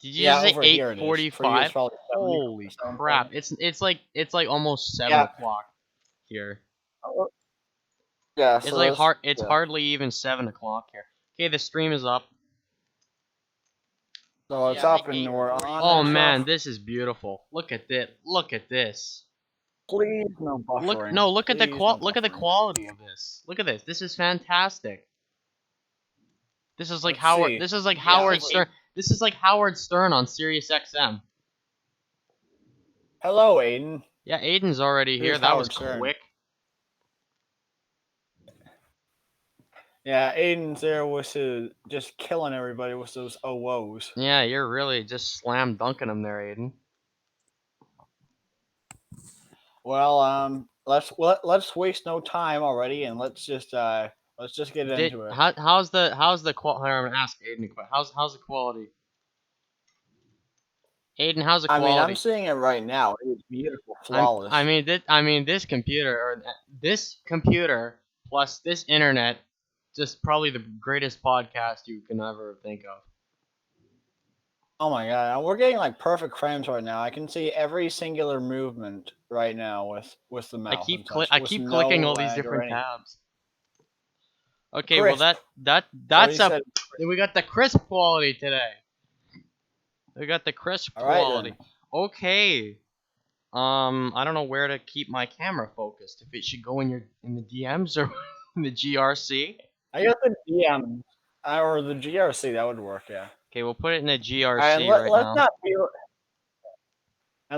Did you just Yeah, say over here it is. For you, it's 8:45? probably 70 Holy or crap! It's like almost seven Yeah. o'clock here. Yeah. It's So like that's it's yeah. hardly even 7 o'clock here. Okay, the stream is up. So it's up and we're on Oh and man, stuff. this is beautiful. Look at this. Look at this. Please no buffering. Look at the Please no look at the buffering. quality of this. Look at this. This is fantastic. This is like Let's see. Yeah. Howard Stern. This is like Howard Stern on Sirius XM. Hello, Aiden. Yeah, Aiden's already here. Here's That was Howard Stern. quick. Yeah, Aiden's there with his just killing everybody with those woes. Yeah, you're really just slam dunking him there, Aiden. Well, let's waste no time already, and let's just get into it. How's the quality? I'm gonna ask Aiden a question. How's the quality? Aiden, how's the I mean, I'm quality? seeing it right now. It's beautiful, flawless. This computer plus this internet, just probably the greatest podcast you can ever think of. Oh my god, we're getting like perfect frames right now. I can see every singular movement right now with the mouse and such, I with keep no clicking all these lag or different anything. tabs. Okay, well Crisp. that's So said, we got the crisp quality today. We got the crisp all right quality. then. Okay. I don't know where to keep my camera focused. If it should go in the DMs or in the GRC. I guess the DM or the GRC that would work. Yeah. Okay, we'll put it in the And GRC right now.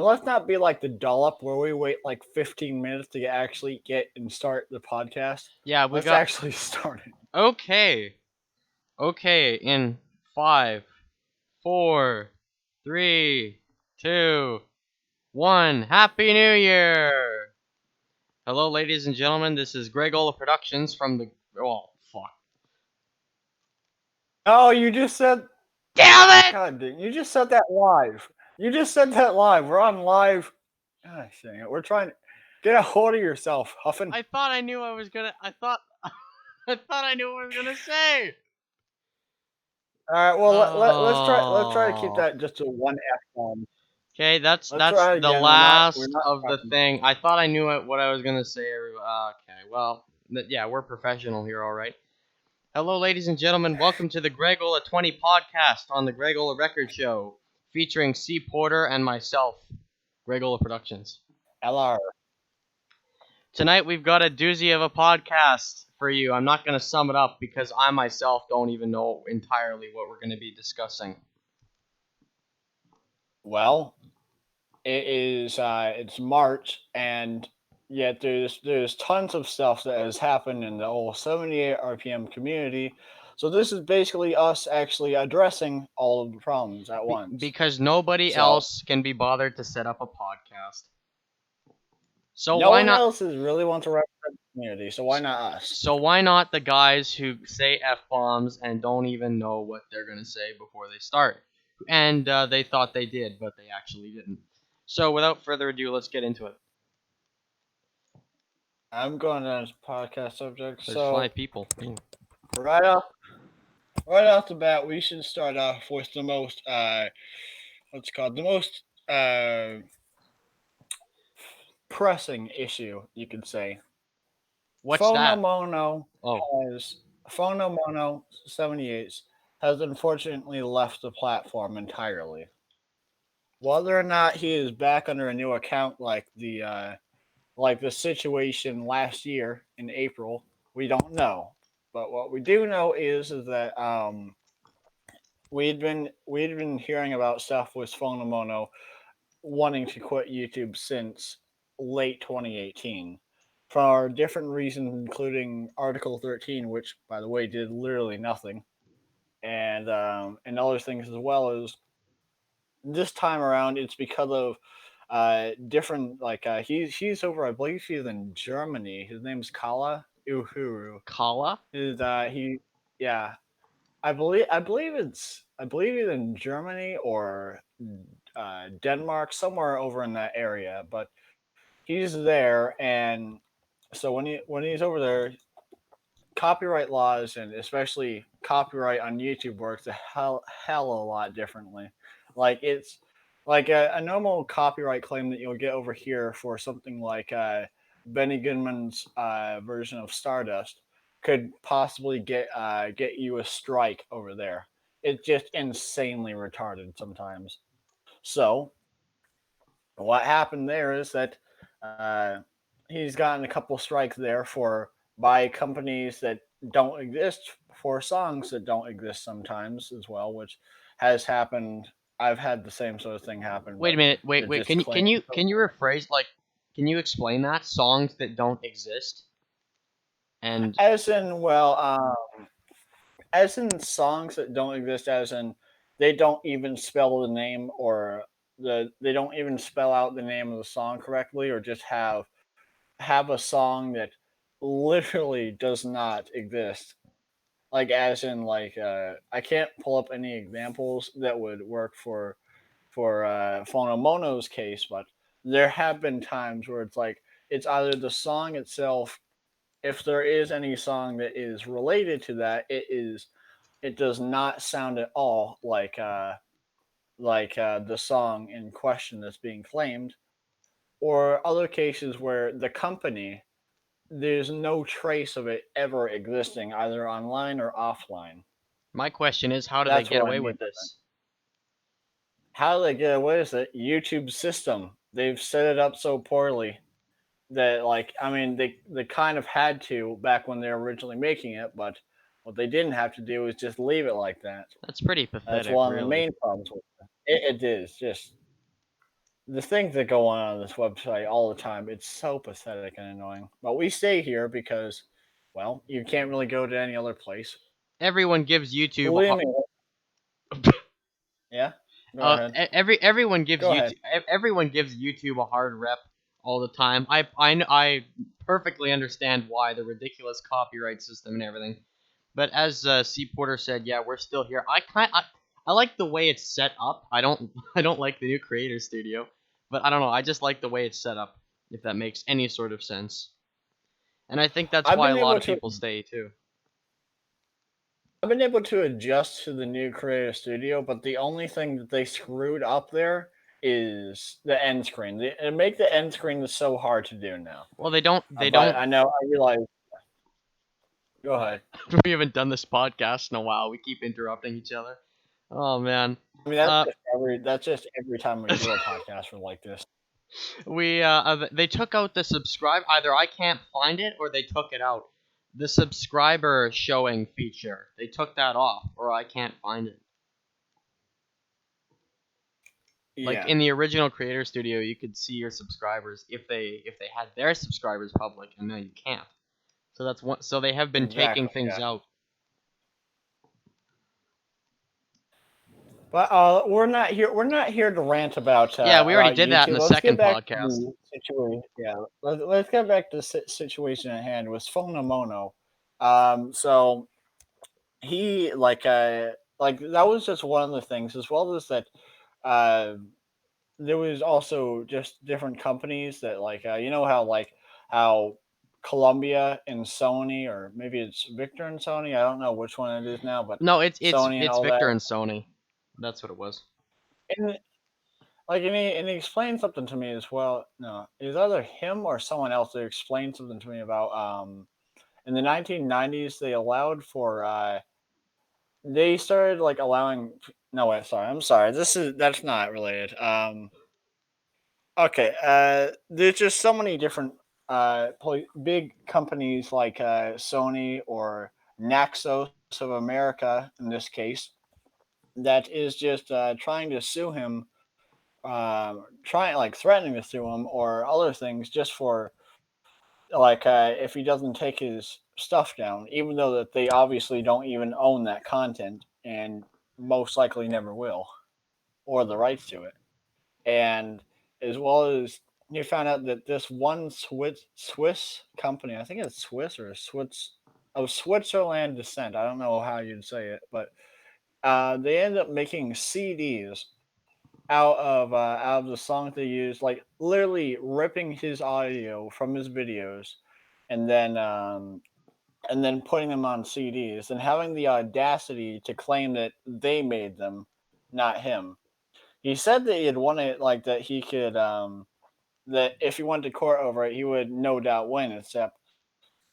let's not be like the dollop where we wait like 15 minutes to actually get and start the podcast. Yeah, let's actually start it. Okay. Okay, in 5, 4, 3, 2, 1. Happy New Year! Hello, ladies and gentlemen. This is Gregola Productions from the. Oh, fuck. Oh, you just said. Damn it! God, you just said that live. You just said that live. We're on live. Gosh dang it. We're trying to get a hold of yourself, Huffin. I thought I knew I was gonna. I thought I knew what I was gonna say. All right. Well, let's try to keep that just to one F bomb. Okay, that's try the again. last We're not of the talking. thing. I thought I knew what I was gonna say. Okay, well, yeah, we're professional here, all right. Hello, ladies and gentlemen. Welcome to the Gregola 20 podcast on the Gregola Record Show, featuring C. Porter and myself, Gregola Productions. LR. Tonight we've got a doozy of a podcast for you. I'm not going to sum it up because I myself don't even know entirely what we're going to be discussing. Well, it is. It's March, and yet there's tons of stuff that has happened in the old 78 RPM community. So this is basically us actually addressing all of the problems at once. Because nobody else can be bothered to set up a podcast. So no why one not? else is really want to represent the community, so why not us? So why not the guys who say F-bombs and don't even know what they're going to say before they start? And they thought they did, but they actually didn't. So without further ado, let's get into it. I'm going to podcast subject. There's so 5 people. Right off the bat, we should start off with the most pressing issue, you could say. What's Phonomono that? has Phonomono 78 has unfortunately left the platform entirely. Whether or not he is back under a new account like the situation last year in April, we don't know. But what we do know is that we'd been hearing about stuff with Phonomono wanting to quit YouTube since late 2018 for different reasons, including Article 13, which, by the way, did literally nothing, and other things as well. As this time around, it's because of different he's over. I believe he's in Germany. His name's Kala Uhuru. Kala? Is he? Yeah, I believe he's in Germany or Denmark, somewhere over in that area. But he's there, and so when he's over there, copyright laws and especially copyright on YouTube works a hell a lot differently. Like it's like a normal copyright claim that you'll get over here for something like Benny Goodman's version of Stardust could possibly get you a strike over there. It's just insanely retarded sometimes. So what happened there is that uh, he's gotten a couple strikes there for by companies that don't exist for songs that don't exist sometimes as well, which has happened. I've had the same sort of thing happen, Wait a but minute. Wait, they're wait. just Can you claiming. can you can you rephrase like? Can you explain that songs that don't exist? And As in, well, as in songs that don't exist, as in they don't even spell the name or they don't even spell out the name of the song correctly, or just have a song that literally does not exist. Like as in like I can't pull up any examples that would work for Phonomono's case, but there have been times where it's like it's either the song itself, if there is any song that is related to that, it does not sound at all like the song in question that's being claimed, or other cases where the company there's no trace of it ever existing either online or offline. my question is, how do they That's get what I away mean with by that. this? How do they get away with it? YouTube system. They've set it up so poorly that like I mean they kind of had to back when they were originally making it, but what they didn't have to do is just leave it like that. That's pretty That's pathetic, one of the really. main problems with it. It is just the things that go on this website all the time. It's so pathetic and annoying. But we stay here because, well, you can't really go to any other place. Everyone gives YouTube a Believe hard. me. Yeah. Go ahead. Everyone gives Go ahead. everyone gives YouTube a hard rep all the time. I perfectly understand why the ridiculous copyright system and everything. But as C Porter said, yeah, we're still here. I like the way it's set up. I don't I don't like the new creator studio, but I don't know. I just like the way it's set up. If that makes any sort of sense. And I think that's I've why been a lot able of to people stay too. I've been able to adjust to the new Creative Studio, but the only thing that they screwed up there is the end screen. They make the end screen so hard to do now. Well, they But don't I know I realize. Go ahead. we haven't done this podcast in a while. We keep interrupting each other. Oh man. I mean Uh, that's just every time we do a podcast we're like this. they took out the subscribe. Either I can't find it or they took it out. The subscriber showing feature. They took that off, or I can't find it. Like Yeah, in the original Creator Studio, you could see your subscribers if they had their subscribers public, and now you can't. So that's one. So they have been taking exactly. things Yeah. out. But we're not here. We're not here to rant Yeah, we already about did that in YouTube. the Let's get second back to podcast. the situation. Yeah, let's get back to the situation at hand with Phonomono. So he like that was just one of the things, as well as that. Uh, there was also just different companies that you know how Columbia and Sony, or maybe it's Victor and Sony. I don't know which one it is now, but No, Sony and it's all that. Victor and Sony. That's what it was. And and he explained something to me as well. No, it was either him or someone else that explained something to me about in the 1990s they allowed for they started like allowing no wait sorry I'm sorry that's not related okay there's just so many different big companies like Sony or Naxos of America in this case that is just trying to sue him trying like threatening to sue him or other things just for if he doesn't take his stuff down, even though that they obviously don't even own that content and most likely never will, or the rights to it. And as well as you found out that this one Swiss company, I think it's Swiss or Swiss of Switzerland descent. I don't know how you'd say it, but they end up making CDs out of the songs they use, like literally ripping his audio from his videos, and then and then putting them on CDs and having the audacity to claim that they made them, not him. He said that he had won it, like that he could, that if he went to court over it, he would no doubt win. Except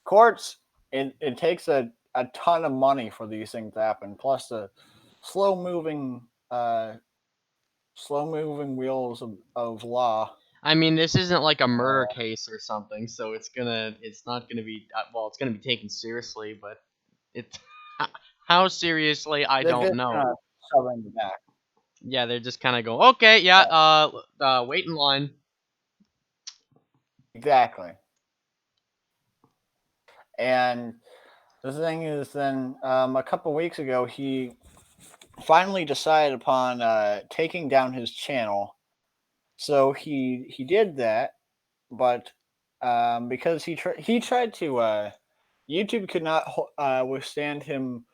courts, it takes a ton of money for these things to happen. Plus the slow moving, uh, slow moving wheels of law. I mean, this isn't like a murder Uh, case or something, so it's not gonna be, well, it's gonna be taken seriously, but it's how seriously I they're don't just know. gonna shove him back. Yeah, they're just kind of go, okay, yeah, wait in line. Exactly. And the thing is, then a couple weeks ago, he finally decided upon taking down his channel. So he did that, but because he tried to, YouTube could not withstand him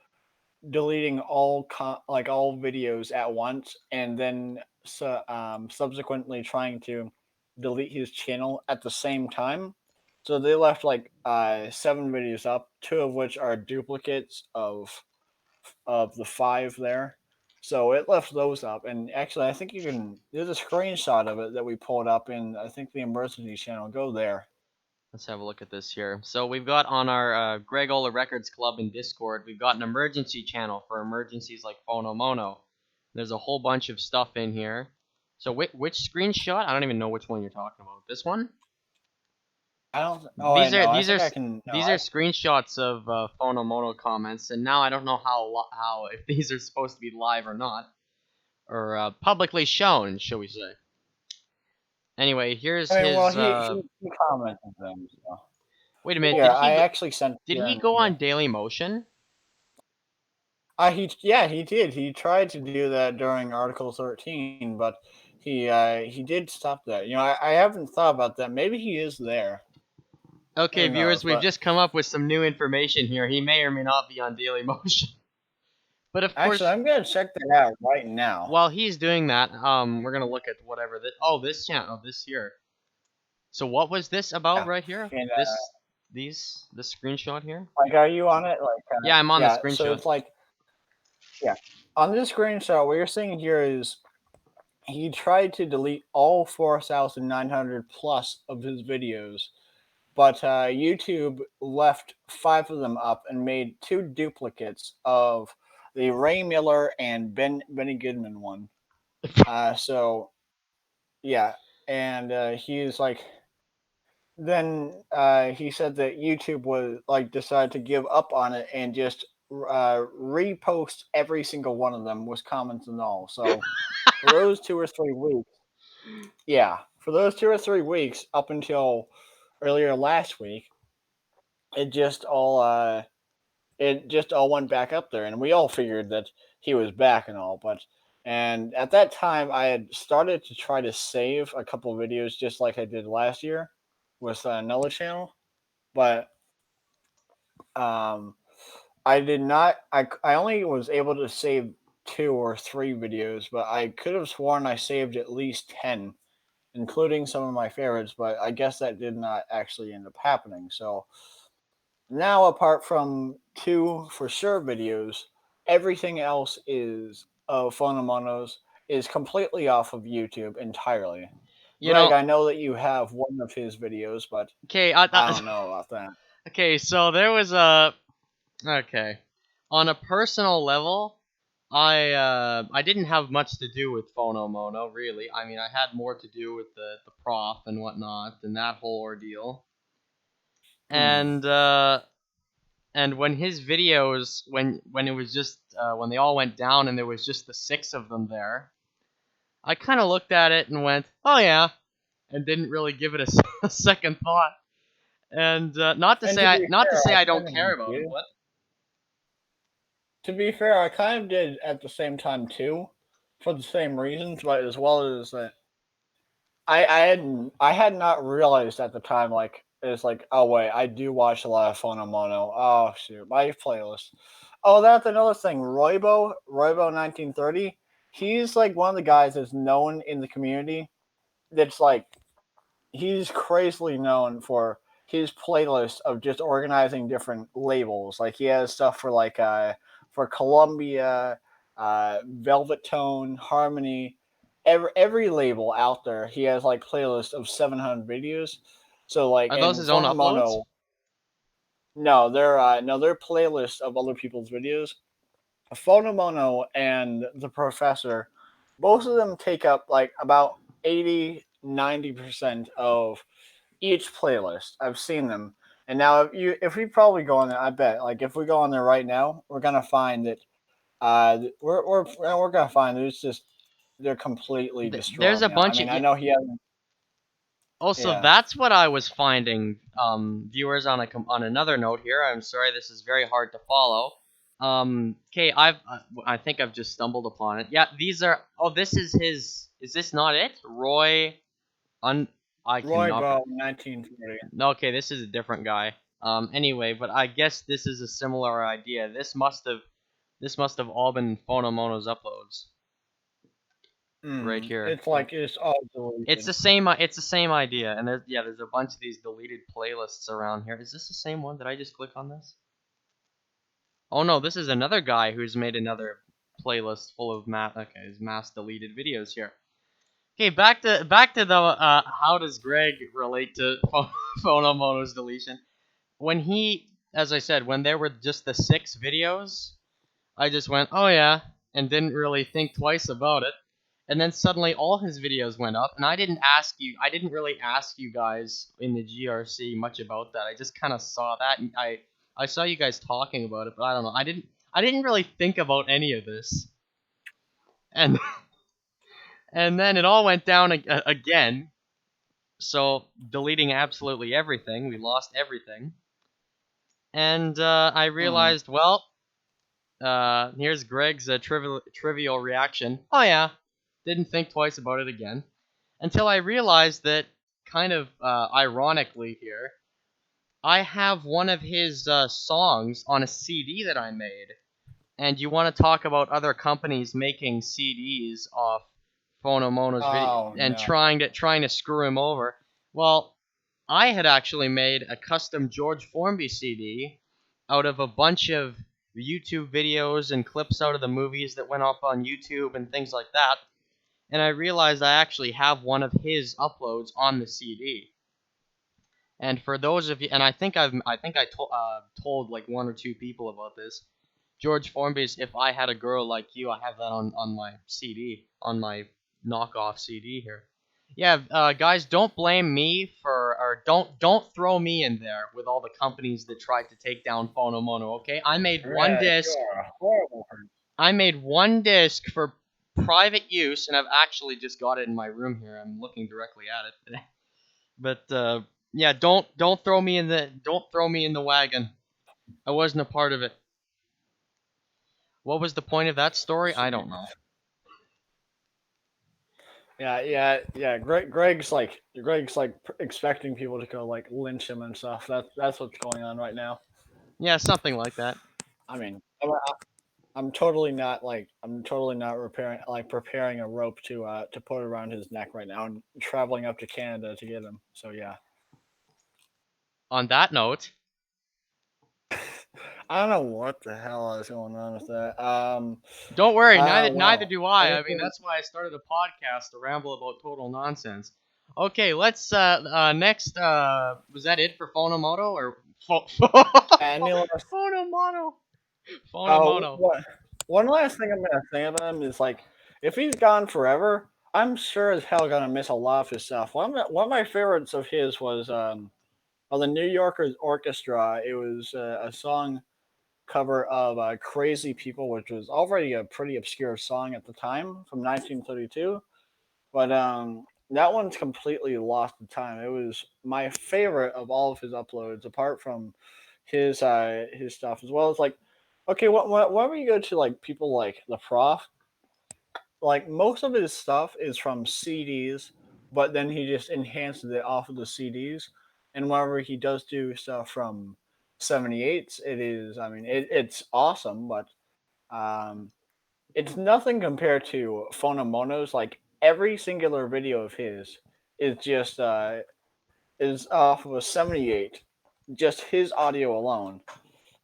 deleting like all videos at once, and then subsequently trying to delete his channel at the same time. So they left like 7 videos up, 2 of which are duplicates of the 5 there. So it left those up, and actually, I think you can. There's a screenshot of it that we pulled up in, I think, the emergency channel. Go there. Let's have a look at this here. So we've got on our Greg Ola Records Club in Discord, we've got an emergency channel for emergencies like Phonomono. There's a whole bunch of stuff in here. So which screenshot? I don't even know which one you're talking about. This one? I don't. Oh, I These are know. I these are think I can. No, these are screenshots of Phonomono comments, and now I don't know how if these are supposed to be live or not, or publicly shown, shall we say? Anyway, here's I mean, well, his. he commented them. So. Wait a minute. Here, I actually sent Did here he and go on here. Daily Motion? He did. He tried to do that during Article 13, but he did stop that. I haven't thought about that. Maybe he is there. Okay, Who viewers, knows? we've But just come up with some new information here. He may or may not be on Daily Motion. But of actually, course, I'm gonna check that out right now. while he's doing that, we're gonna look at whatever this. Oh, this channel, this here. So what was this about Yeah, right here? and This screenshot here. like, are you on it? Like, Yeah, I'm on the yeah. So screenshot. it's like, yeah, on this screenshot, what you're seeing here is he tried to delete all 4,900 plus of his videos, but YouTube left 5 of them up and made 2 duplicates of the Ray Miller and Benny Goodman one. So yeah, and he's like, then he said that YouTube was like decided to give up on it and just repost every single one of them with comments and all. So for those 2 or 3 weeks, yeah, for those 2 or 3 weeks up until earlier last week, it just all uh, it just all went back up there, and we all figured that he was back and all. And at that time, I had started to try to save a couple of videos just like I did last year with another channel, but um, I did not. I only was able to save 2 or 3 videos, but I could have sworn I saved at least 10, including some of my favorites. But I guess that did not actually end up happening. So now, apart from 2 for sure videos, everything else is of Phonomonos is completely off of YouTube entirely. You Greg, know. I know that you have one of his videos, but Okay. I don't know about that. Okay. So there was a. Okay. On a personal level, I didn't have much to do with Phonomono, really. I mean, I had more to do with the prof and whatnot and that whole ordeal. Hmm. And when his videos, when it was just when they all went down and there was just the 6 of them there, I kind of looked at it and went, oh yeah, and didn't really give it a second thought. And not to And say to be not to fair, say I I don't kind care of about him. did. What? To be fair, I kind of did at the same time too, for the same reasons, but as well as that I had not realized at the time, like, it's like, oh wait, I do watch a lot of Phonomono. Oh shoot, my playlist. Oh, that's another thing. Roybo 1930. He's like one of the guys that's known in the community. That's like he's crazily known for his playlist of just organizing different labels. Like he has stuff for for Columbia, Velvet Tone, Harmony, every label out there. He has like playlists of 700 videos. So like Are those and his own uploads? Phonomono, no, they're playlists of other people's videos. Phonomono and the Professor, both of them take up like about 80-90% of each playlist. I've seen them. And now if we probably go on there, I bet like if we go on there right now, we're gonna find that we're gonna find that it's just they're completely There's destroyed a now. I bunch of mean, I know he hasn't. Also, Yeah, that's what I was finding. Viewers, on another note here. I'm sorry, this is very hard to follow. Okay, I think I've just stumbled upon it. Yeah, these are. Oh, this is his. Is this not it? Roy. Un. I Roy cannot. Bell, 1940. No, okay, this is a different guy. Anyway, but I guess this is a similar idea. This must have all been Phonomono's uploads right here. It's like it's all It's deleted. the same. It's the same idea, and there's a bunch of these deleted playlists around here. Is this the same one? Did I just click on this? Oh no, this is another guy who's made another playlist full of his mass deleted videos here. Okay, back to the how does Greg relate to Phonomono's deletion? As I said, when there were just the 6 videos, I just went, oh yeah, and didn't really think twice about it. And then suddenly all his videos went up, and I didn't really ask you guys in the GRC much about that. I just kind of saw that, and I saw you guys talking about it, but I don't know. I didn't really think about any of this, and and then it all went down again. So deleting absolutely everything, we lost everything, and I Mm. realized, well, here's Greg's trivial reaction. Oh yeah, didn't think twice about it again, until I realized that, kind of ironically here, I have one of his songs on a CD that I made. And you want to talk about other companies making CDs off Phonomono's video Oh and no. trying to screw him over? Well, I had actually made a custom George Formby CD out of a bunch of YouTube videos and clips out of the movies that went up on YouTube and things like that. And I realized I actually have one of his uploads on the CD. And for those of you, and I think I told like 1 or 2 people about this. George Formby's "If I Had a Girl Like You," I have that on my CD, on my knockoff CD here. Yeah, guys, don't blame me or don't throw me in there with all the companies that tried to take down Phonomono. Okay, I made one Yeah, you disc. are a horrible person. I made one disc for private use, and I've actually just got it in my room here. I'm looking directly at it. But yeah, don't throw me in the wagon. I wasn't a part of it. What was the point of that story? I don't know. Yeah. Greg's like expecting people to go like lynch him and stuff. That's what's going on right now. Yeah, something like that. I mean, I'm totally not preparing a rope to put around his neck right now and traveling up to Canada to get him. So yeah, On that note, I don't know what the hell is going on with that. don't worry. Neither Well, do I. I mean, anything. that's why I started a podcast to ramble about total nonsense. Okay, let's next. Was that it for Phonomoto or Any last? Phonomono? Oh, Phonomono. what? One last thing I'm gonna say about him is like, if he's gone forever, I'm sure as hell gonna miss a lot of his stuff. One of my favorites of his was the New Yorkers Orchestra. It was a song cover of "Crazy People," which was already a pretty obscure song at the time from 1932. But that one's completely lost to time. It was my favorite of all of his uploads, apart from his stuff, as well as like, okay, whenever you go to like people like the Prof, like most of his stuff is from CDs, but then he just enhances it off of the CDs. And whenever he does do stuff from 78s, it is, I mean, it's awesome, but um, it's nothing compared to Phonomono's. Like every singular video of his is just is off of a 78, just his audio alone,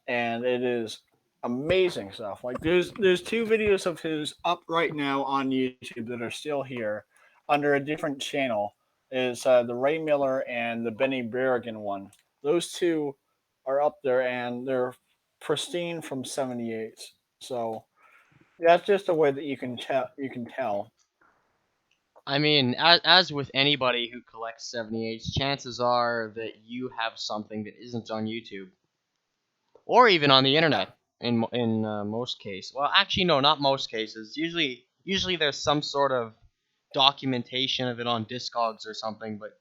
and it is amazing stuff. Like there's two videos of his up right now on YouTube that are still here under a different channel. Is the Ray Miller and the Benny Berrigan one. Those two are up there and they're pristine from 78. So that's just a way that you can tell. You can tell. I mean, as with anybody who collects 78s, chances are that you have something that isn't on YouTube or even on the Yeah. internet. In most cases, well, actually, no, not most cases. Usually there's some sort of documentation of it on Discogs or something, but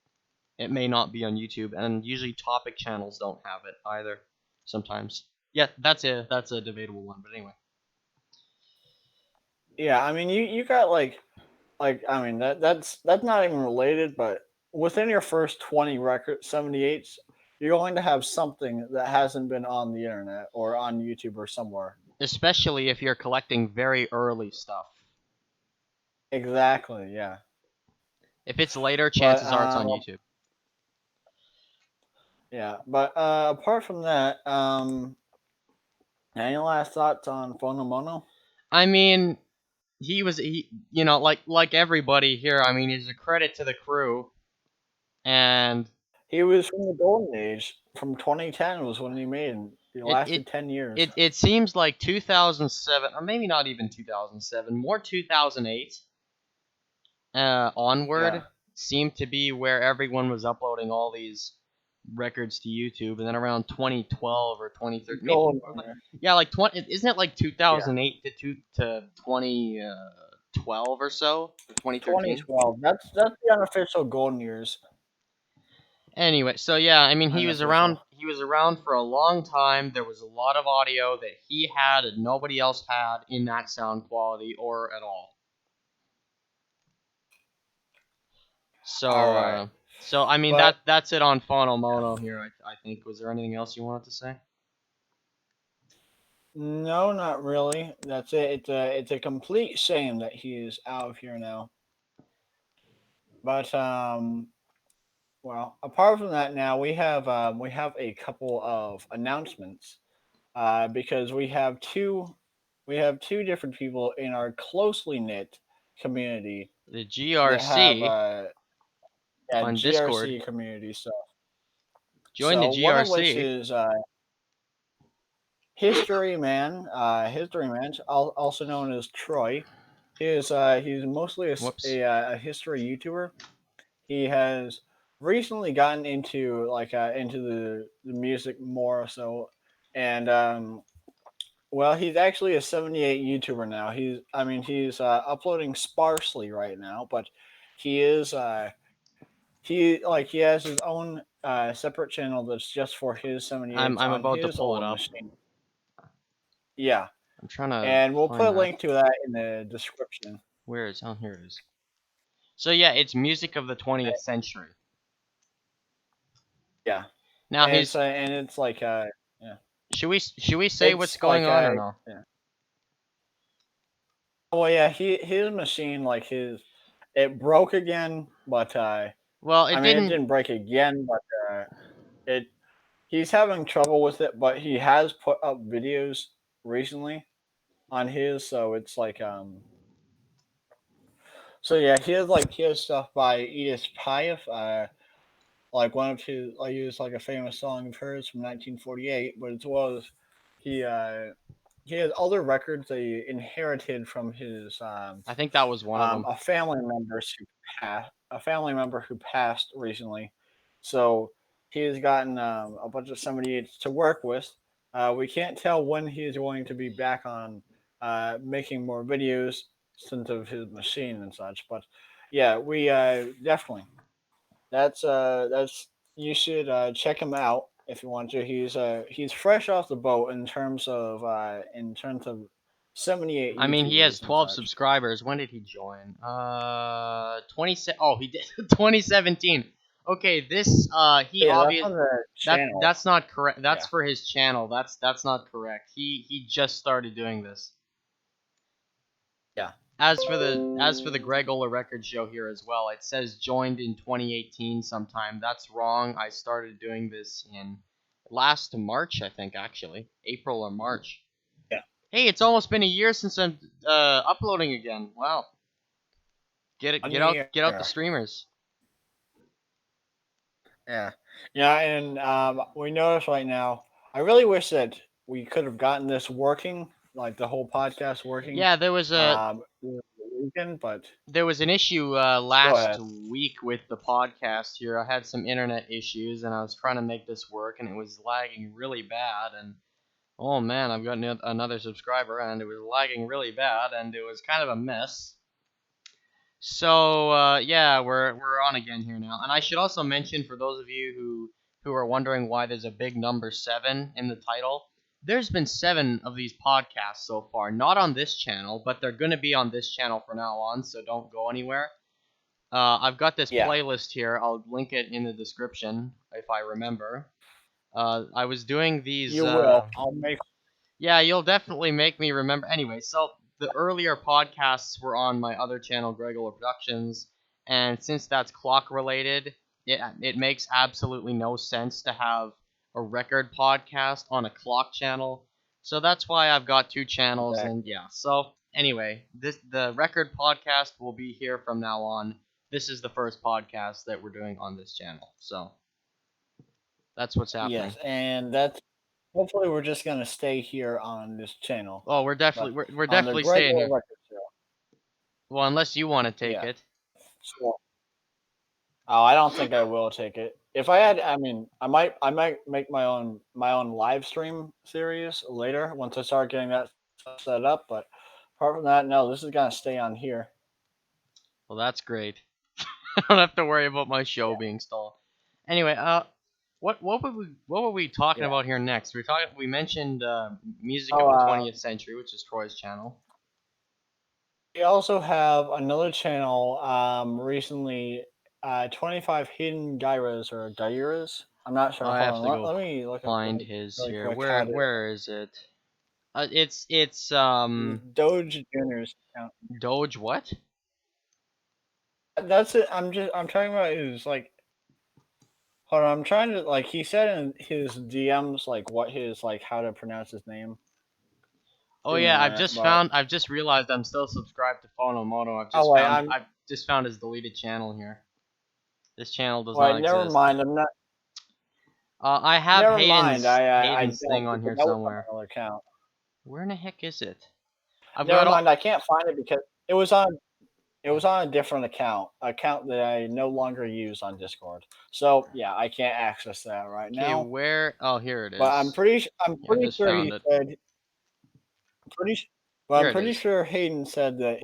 it may not be on YouTube. And usually topic channels don't have it either. Sometimes, yeah, that's a debatable one. But anyway, Yeah, I mean, you got like I mean that's not even related, but within your first 20 record 78s, you're going to have something that hasn't been on the internet or on YouTube or somewhere. especially if you're collecting very early stuff. Exactly, yeah. If it's later, But chances are it's on YouTube. yeah, but apart from that, any last thoughts on Phonomono? I mean, you know, like everybody here. I mean, he's a credit to the crew, and He was from the golden age. From 2010 was when he made it. He it it lasted 10 years. it seems like 2007, or maybe not even 2007, more 2008 Yeah. onward seemed to be where everyone was uploading all these records to YouTube, and then around 2012 or 2013, maybe Golden or like, era. yeah, like 20, isn't it like Yeah. 2008 to 2012 or so, or 2013? 2012. That's the unofficial golden years. Anyway, so yeah, I mean, he was around. Unofficial. He was around for a long time. There was a lot of audio that he had and nobody else had in that sound quality or at all. All So, right. I mean But that's it on Phonomono here. I think. Was there anything else you wanted to say? no, not really. That's it. It's a complete shame that he is out of here now. But well, apart from that, now we have a couple of announcements. Because we have two different people in our closely knit community The that have GRC yeah, on Discord. GRC community stuff. Join the So one of which GRC. is History Man, also known as Troy. He's mostly Whoops. a history YouTuber. He has recently gotten into into the music more so, and well, he's actually a 78 YouTuber now. He's uploading sparsely right now, but he is he has his own separate channel that's just for his I'm 78s I'm on about to his pull it old up. machine. Yeah, I'm trying to and we'll put find a that. link to that in the description. Where is? Oh, here it is. So yeah, it's music of the 20th century. Yeah, Now he's. and it's like yeah, Should we say what's it's going like on or no? yeah. Well, yeah, his machine like his it broke again, but Well, I it mean it didn't. didn't break again, but it he's having trouble with it. But he has put up videos recently on his, so it's like so yeah, he has stuff by Edith Piaf, like one of his I use like a famous song of hers from 1948, but as well as he uh he has other records that he inherited from his I think that was one of them. a family member who passed recently. So he's gotten a bunch of 78s to work with. We can't tell when he's going to be back on making more videos since of his machine and such. But yeah, we definitely that's you should check him out if you want to. He's fresh off the boat in terms of 78 I mean, he has YouTubers and 12 such. subscribers. When did he join? 20. Oh, he did 2017. Okay, this he Yeah, that's obvious on the channel. that's not correct. That's Yeah. for his channel. That's not correct. He just started doing this. Yeah. as for the Greg Ola record show here as well, it says joined in 2018 sometime. That's wrong. I started doing this in last March, I think, actually, April or March. Yeah. Hey, it's almost been a year since I'm uploading again. Wow. Get out the streamers. Yeah, yeah, and we notice right now. I really wish that we could have gotten this working, like the whole podcast working. Yeah, there was weekend, but an issue go last ahead. week with the podcast here. I had some internet issues, and I was trying to make this work, and it was lagging really bad. And oh man, I've got another subscriber, and it was lagging really bad, and it was kind of a mess. So yeah, we're on again here now, and I should also mention for those of you who are wondering why there's a big number 7 in the title. There's been 7 of these podcasts so far, not on this channel, but they're gonna be on this channel from now on, so don't go anywhere. I've got this playlist here. I'll link it in the description if I remember. I was doing these. You will. I'll make. Yeah, you'll definitely make me remember. Anyway, so the earlier podcasts were on my other channel, Gregola Productions, and since that's clock related, it makes absolutely no sense to have a record podcast on a clock channel. So that's why I've got 2 channels, and yeah. So anyway, the record podcast will be here from now on. This is the first podcast that we're doing on this channel. So that's what's happening. Yes, and that's hopefully we're just gonna stay here on this channel. Oh, we're definitely staying here. Well, unless you want to take it. Sure. Oh, I don't think I will take it. If I had, I mean, I might make my own live stream series later once I start getting that set up. But apart from that, no, this is gonna stay on here. Well, that's great. I don't have to worry about my show being stalled. Anyway, what were we talking about here next? We mentioned music of the 20th century, which is Troy's channel. We also have another channel recently, 25 Hidden Gyras or Gyuras. I'm not sure. I have to go let me look find his here. Where is it? It's Doge Junior's account. Doge what? That's it. I'm talking about his like. Hold on, I'm trying to like. He said in his DMs like what his like how to pronounce his name. Oh yeah, I've just realized I'm still subscribed to Phonomono. I've just found his deleted channel here. This channel does not exist. Never mind. I'm not. I have Hayden's thing on here somewhere. Account. Where in the heck is it? Never mind. I can't find it because it was on a different account that I no longer use on Discord. So yeah, I can't access that right now. Where? Oh, here it is. But I'm pretty sure he said. I'm pretty sure Hayden said that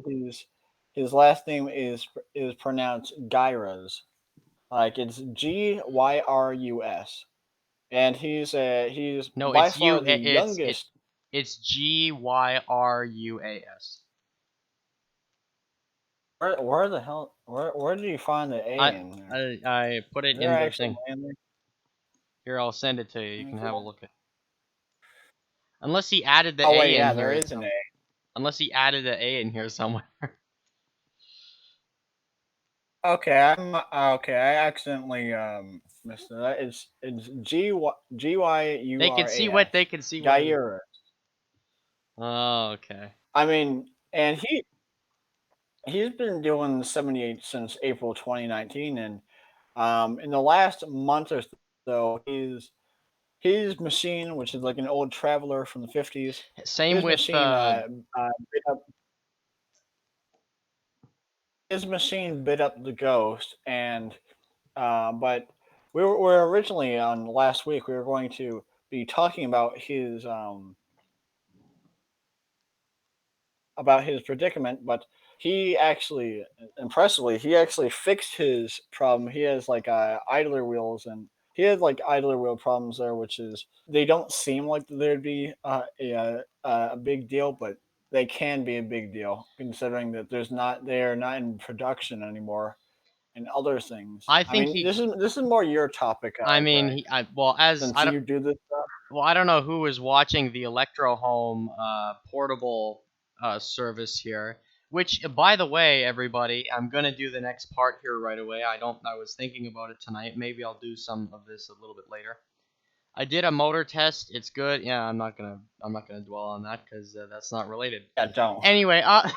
his last name is pronounced Gyras, like it's Gyurus, and he's no, by it's far the youngest. It's Gyuras. Where the hell? Where did you find the A in there? I put it in the thing. Here, I'll send it to you. You can have a look at it. Unless he added the A in here. There is an A. Unless he added the A in here somewhere. Okay, I accidentally missed it. It's Gyuras. They can see what they can see. Gyuras. Oh, okay. I mean, and he's been doing 78 since April 2019, and in the last month or so, his machine, which is like an old Traveler from the 50s. Same with his machine bit up the Ghost, and but we were originally on last week. We were going to be talking about his predicament, but he actually, impressively, fixed his problem. He has like idler wheels, and he had like idler wheel problems there, which is they don't seem like there'd be a big deal, but they can be a big deal considering that they are not in production anymore, and other things. I think this is more your topic. I mean, you do this stuff. Well, I don't know who was watching the Electro Home portable service here, Which, by the way, everybody, I'm gonna do the next part here right away. I was thinking about it tonight. Maybe I'll do some of this a little bit later. I did a motor test. It's good. Yeah, I'm not gonna dwell on that because that's not related. Yeah, don't. Anyway, uh,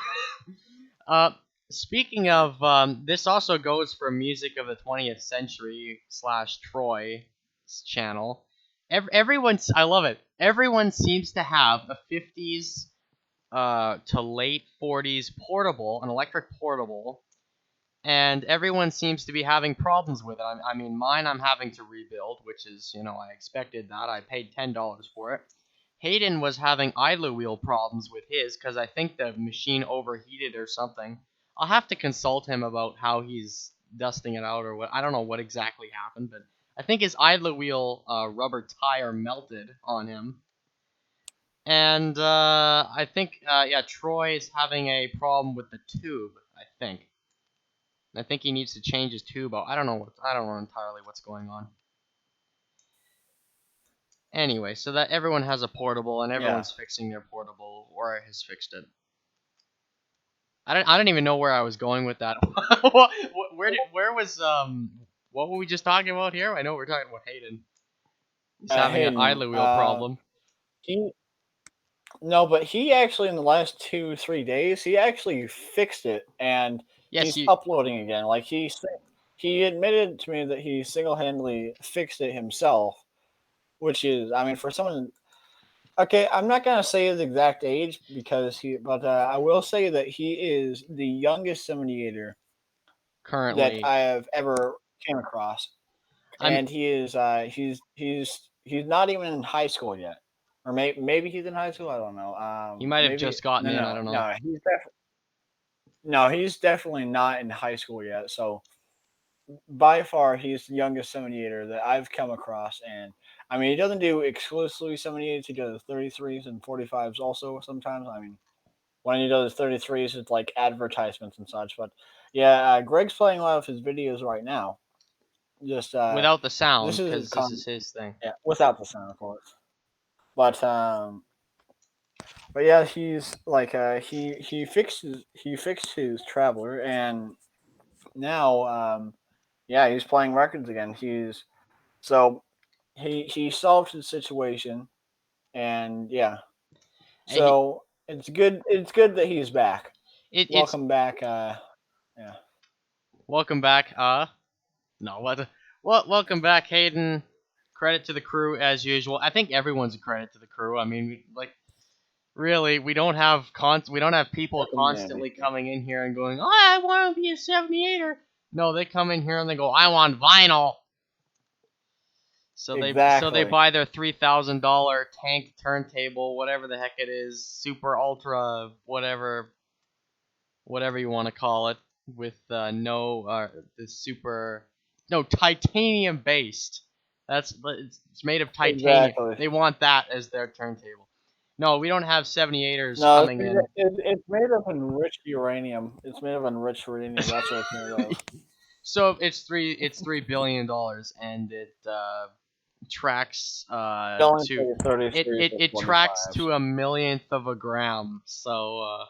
speaking of, this also goes for music of the 20th century / Troy's channel. Everyone's, I love it. Everyone seems to have a 50s to late 40s portable, an electric portable, and everyone seems to be having problems with it. I mean, mine I'm having to rebuild, which is, I expected that. I paid $10 for it. Hayden was having idler wheel problems with his because I think the machine overheated or something. I'll have to consult him about how he's dusting it out or what. I don't know what exactly happened, but I think his idler wheel rubber tire melted on him. And I think, yeah, Troy is having a problem with the tube, I think. I think he needs to change his tube out. I don't know entirely what's going on. Anyway, so that everyone has a portable and everyone's fixing their portable or has fixed it. I don't even know where I was going with that. What were we just talking about here? I know we're talking about Hayden. He's having an idler wheel problem. No, but he actually in the last 2-3 days he actually fixed it, and he's uploading again. Like he admitted to me that he single-handedly fixed it himself, which is, I mean, for someone. Okay, I'm not gonna say his exact age but I will say that he is the youngest 78er currently that I have ever came across, and he is he's not even in high school yet, or maybe he's in high school. I don't know. He might have just gotten in. I don't know. No, he's definitely not in high school yet. So by far, he's the youngest 78er that I've come across, and I mean, he doesn't do exclusively 78s. He does 33s and 45s also sometimes. I mean, when he does 33s, it's like advertisements and such. But yeah, Greg's playing a lot of his videos right now. Just without the sound, because this is his thing. Yeah, without the sound, of course. But yeah, he's like he fixed his Traveler, and now yeah, he's playing records again. He solved his situation, and yeah, so it's good. It's good that he's back. Welcome back. Yeah. Welcome back. No, what? Welcome back, Hayden. Credit to the crew as usual. I think everyone's a credit to the crew. I mean, like, really, we don't have people constantly coming in here and going, "Oh, I want to be a 78er." No, they come in here and they go, "I want vinyl." So they buy their $3,000 tank turntable, whatever the heck it is, super ultra, whatever you want to call it, with titanium based. It's made of titanium. Exactly. They want that as their turntable. No, we don't have 78ers coming in. It's made of enriched uranium. It's made of enriched uranium. That's what it's made of. So it's $3 billion, and it tracks it tracks to a millionth of a gram. So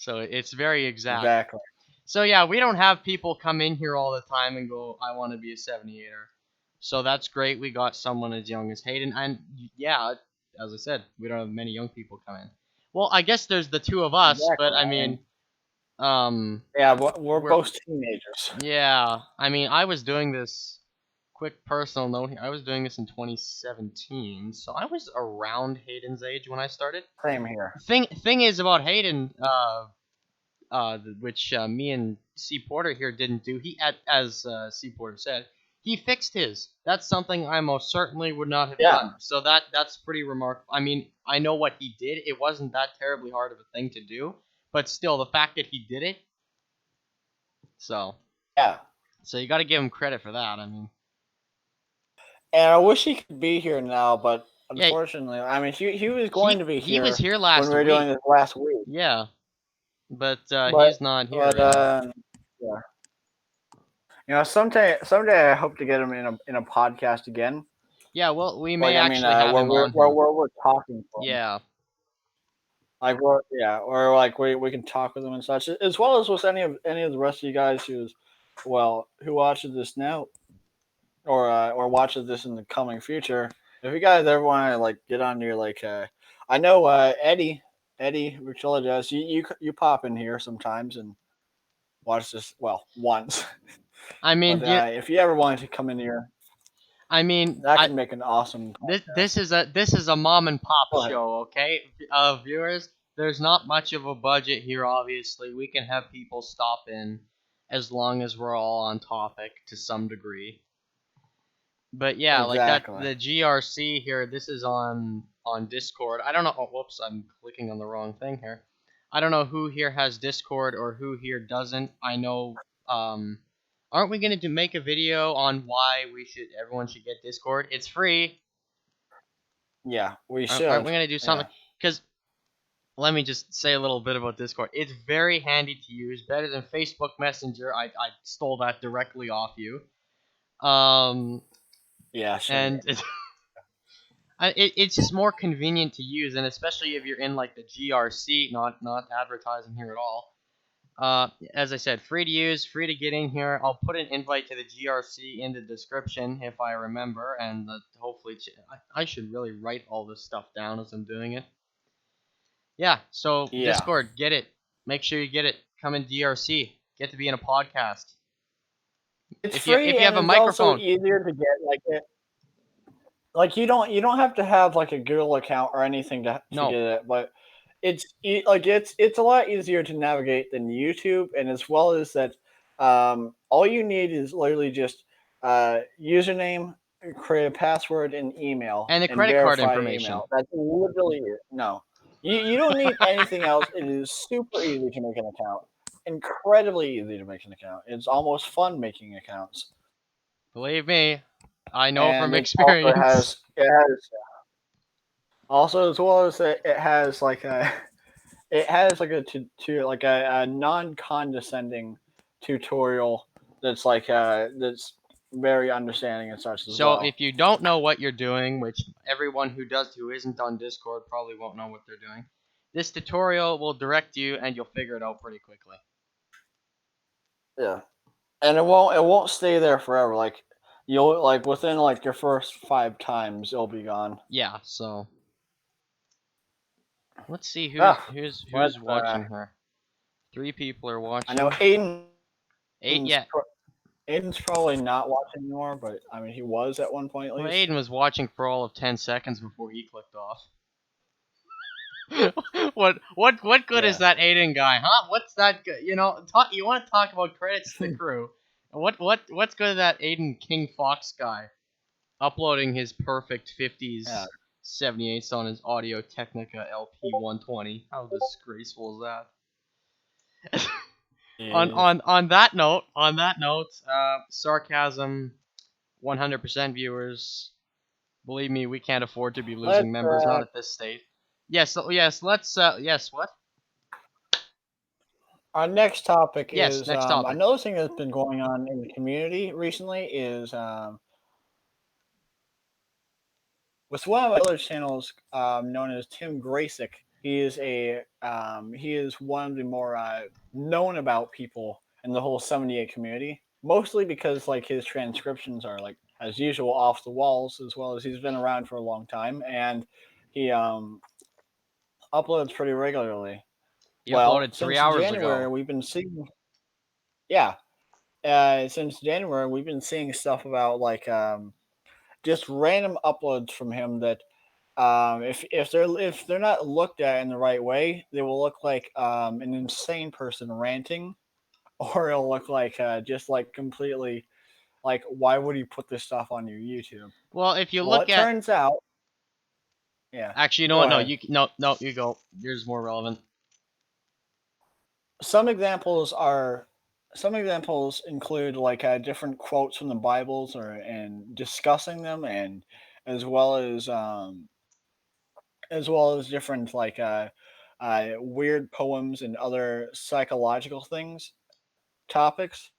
it's very exact. Exactly. So yeah, we don't have people come in here all the time and go, "I want to be a 78er." So that's great. We got someone as young as Hayden, and yeah, as I said, we don't have many young people come in. Well, I guess there's the two of us, but I mean, yeah, we're both teenagers. Yeah, I mean, I was doing this. Quick personal note here. I was doing this in 2017, so I was around Hayden's age when I started. Same here. Thing is about Hayden, which me and C. Porter here didn't do. As C. Porter said, he fixed his. That's something I most certainly would not have done. So that's pretty remarkable. I mean, I know what he did. It wasn't that terribly hard of a thing to do, but still, the fact that he did it. So yeah. So you got to give him credit for that. I mean. And I wish he could be here now, but unfortunately, I mean, he was going to be here. He was here last week. When we were doing this last week. Yeah, but he's not here. Yeah. You know, someday I hope to get him in a podcast again. Yeah, well, we may actually have him on. Where we're talking from. Yeah. like or like we can talk with them and such, as well as with any of the rest of you guys who watches this now or watches this in the coming future. If you guys ever want to like get on your I know Eddie VictrolaJazz, you pop in here sometimes and watch this once. I mean, But if you ever wanted to come in here, I mean, that can make an awesome this podcast. is a mom and pop Go ahead. show, okay? Viewers, there's not much of a budget here. Obviously, we can have people stop in as long as we're all on topic to some degree. But yeah, like that Exactly. the GRC here. This is on Discord. I don't know. Oh, whoops! I'm clicking on the wrong thing here. I don't know who here has Discord or who here doesn't. I know. Aren't we gonna make a video on why everyone should get Discord? It's free. Yeah, we Aren't should. we gonna do something? Yeah. Because let me just say a little bit about Discord. It's very handy to use, better than Facebook Messenger. I stole that directly off you. Um, Yeah, sure. and it's just more convenient to use, and especially if you're in like the GRC, not advertising here at all. As I said, free to use, free to get in here. I'll put an invite to the GRC in the description if I remember, and hopefully I should really write all this stuff down as I'm doing it. Yeah, so Yeah. Discord, get it. Make sure you get it. Come in DRC. Get to be in a podcast. It's If free you have and a it's also microphone, easier to get you don't have to have like a Google account or anything to no. get it, but it's a lot easier to navigate than YouTube, and as well as that, all you need is literally just username, create a password, and email, And the and credit card verify information. email. That's literally it. No, you don't need anything else. It is super easy to make an account. Incredibly easy to make an account. It's almost fun making accounts, Believe me, I know from and it also experience. it has also, as well as it has it has like a like a non condescending tutorial that's very understanding and such as So well. if you don't know what you're doing, which everyone who isn't on Discord probably won't know what they're doing, this tutorial will direct you and you'll figure it out pretty quickly. Yeah, and it won't stay there forever. Like you'll like within like your first 5 times, it'll be gone. Yeah, so let's see Ah, who's watching her. 3 people are I know watching. Eight, Aiden's yeah. Aiden's probably not watching anymore, but I mean he was at one point at Well, least. Aiden was watching for all of 10 seconds before he clicked off. What good is Yeah. that Aiden guy, huh? What's that good? You want to talk about credits to the crew. What's good of that Aiden King Fox guy uploading his perfect Yeah. 50s 78s on his Audio Technica LP 120? How disgraceful is that? Jeez. On that note, sarcasm 100% viewers. Believe me, we can't afford to be losing Let's members, not at this state. Yes, let's yes, what? Our next topic Yes, is next topic. another thing that's been going on in the community recently is with one of my other channels known as Tim Gracyk. He is one of the more known about people in the whole 78 community, mostly because like his transcriptions are like as usual off the walls, as well as he's been around for a long time and he uploads pretty regularly. He Well, uploaded three since hours January ago. we've been seeing yeah since January, we've been seeing stuff about just random uploads from him that if they're not looked at in the right way, they will look like an insane person ranting, or it'll look like just like completely like why would you put this stuff on your YouTube? Well, if you Well, look it at turns out, yeah. actually, you know Go what? No, ahead. no, you go. Yours more relevant. Some examples are some examples include different quotes from the Bibles or and discussing them and as well as um, as well as different weird poems and other psychological things topics.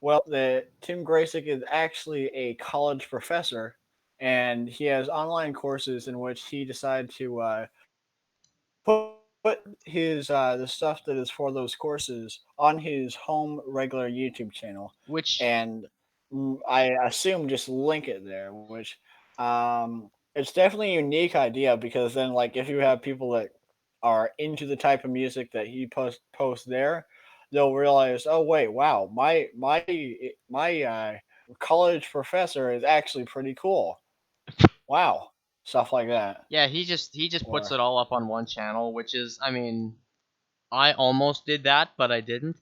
Well, the Tim Gracyk is actually a college professor, and he has online courses in which he decided to put his the stuff that is for those courses on his home regular YouTube channel, Which and I assume just link it there. Which it's definitely a unique idea because then like if you have people that are into the type of music that he posts there, they'll realize, oh wait, wow, my college professor is actually pretty cool. Wow, stuff like that. yeah, he just puts Or it all up on one channel, which is, I mean, I almost did that, but I didn't.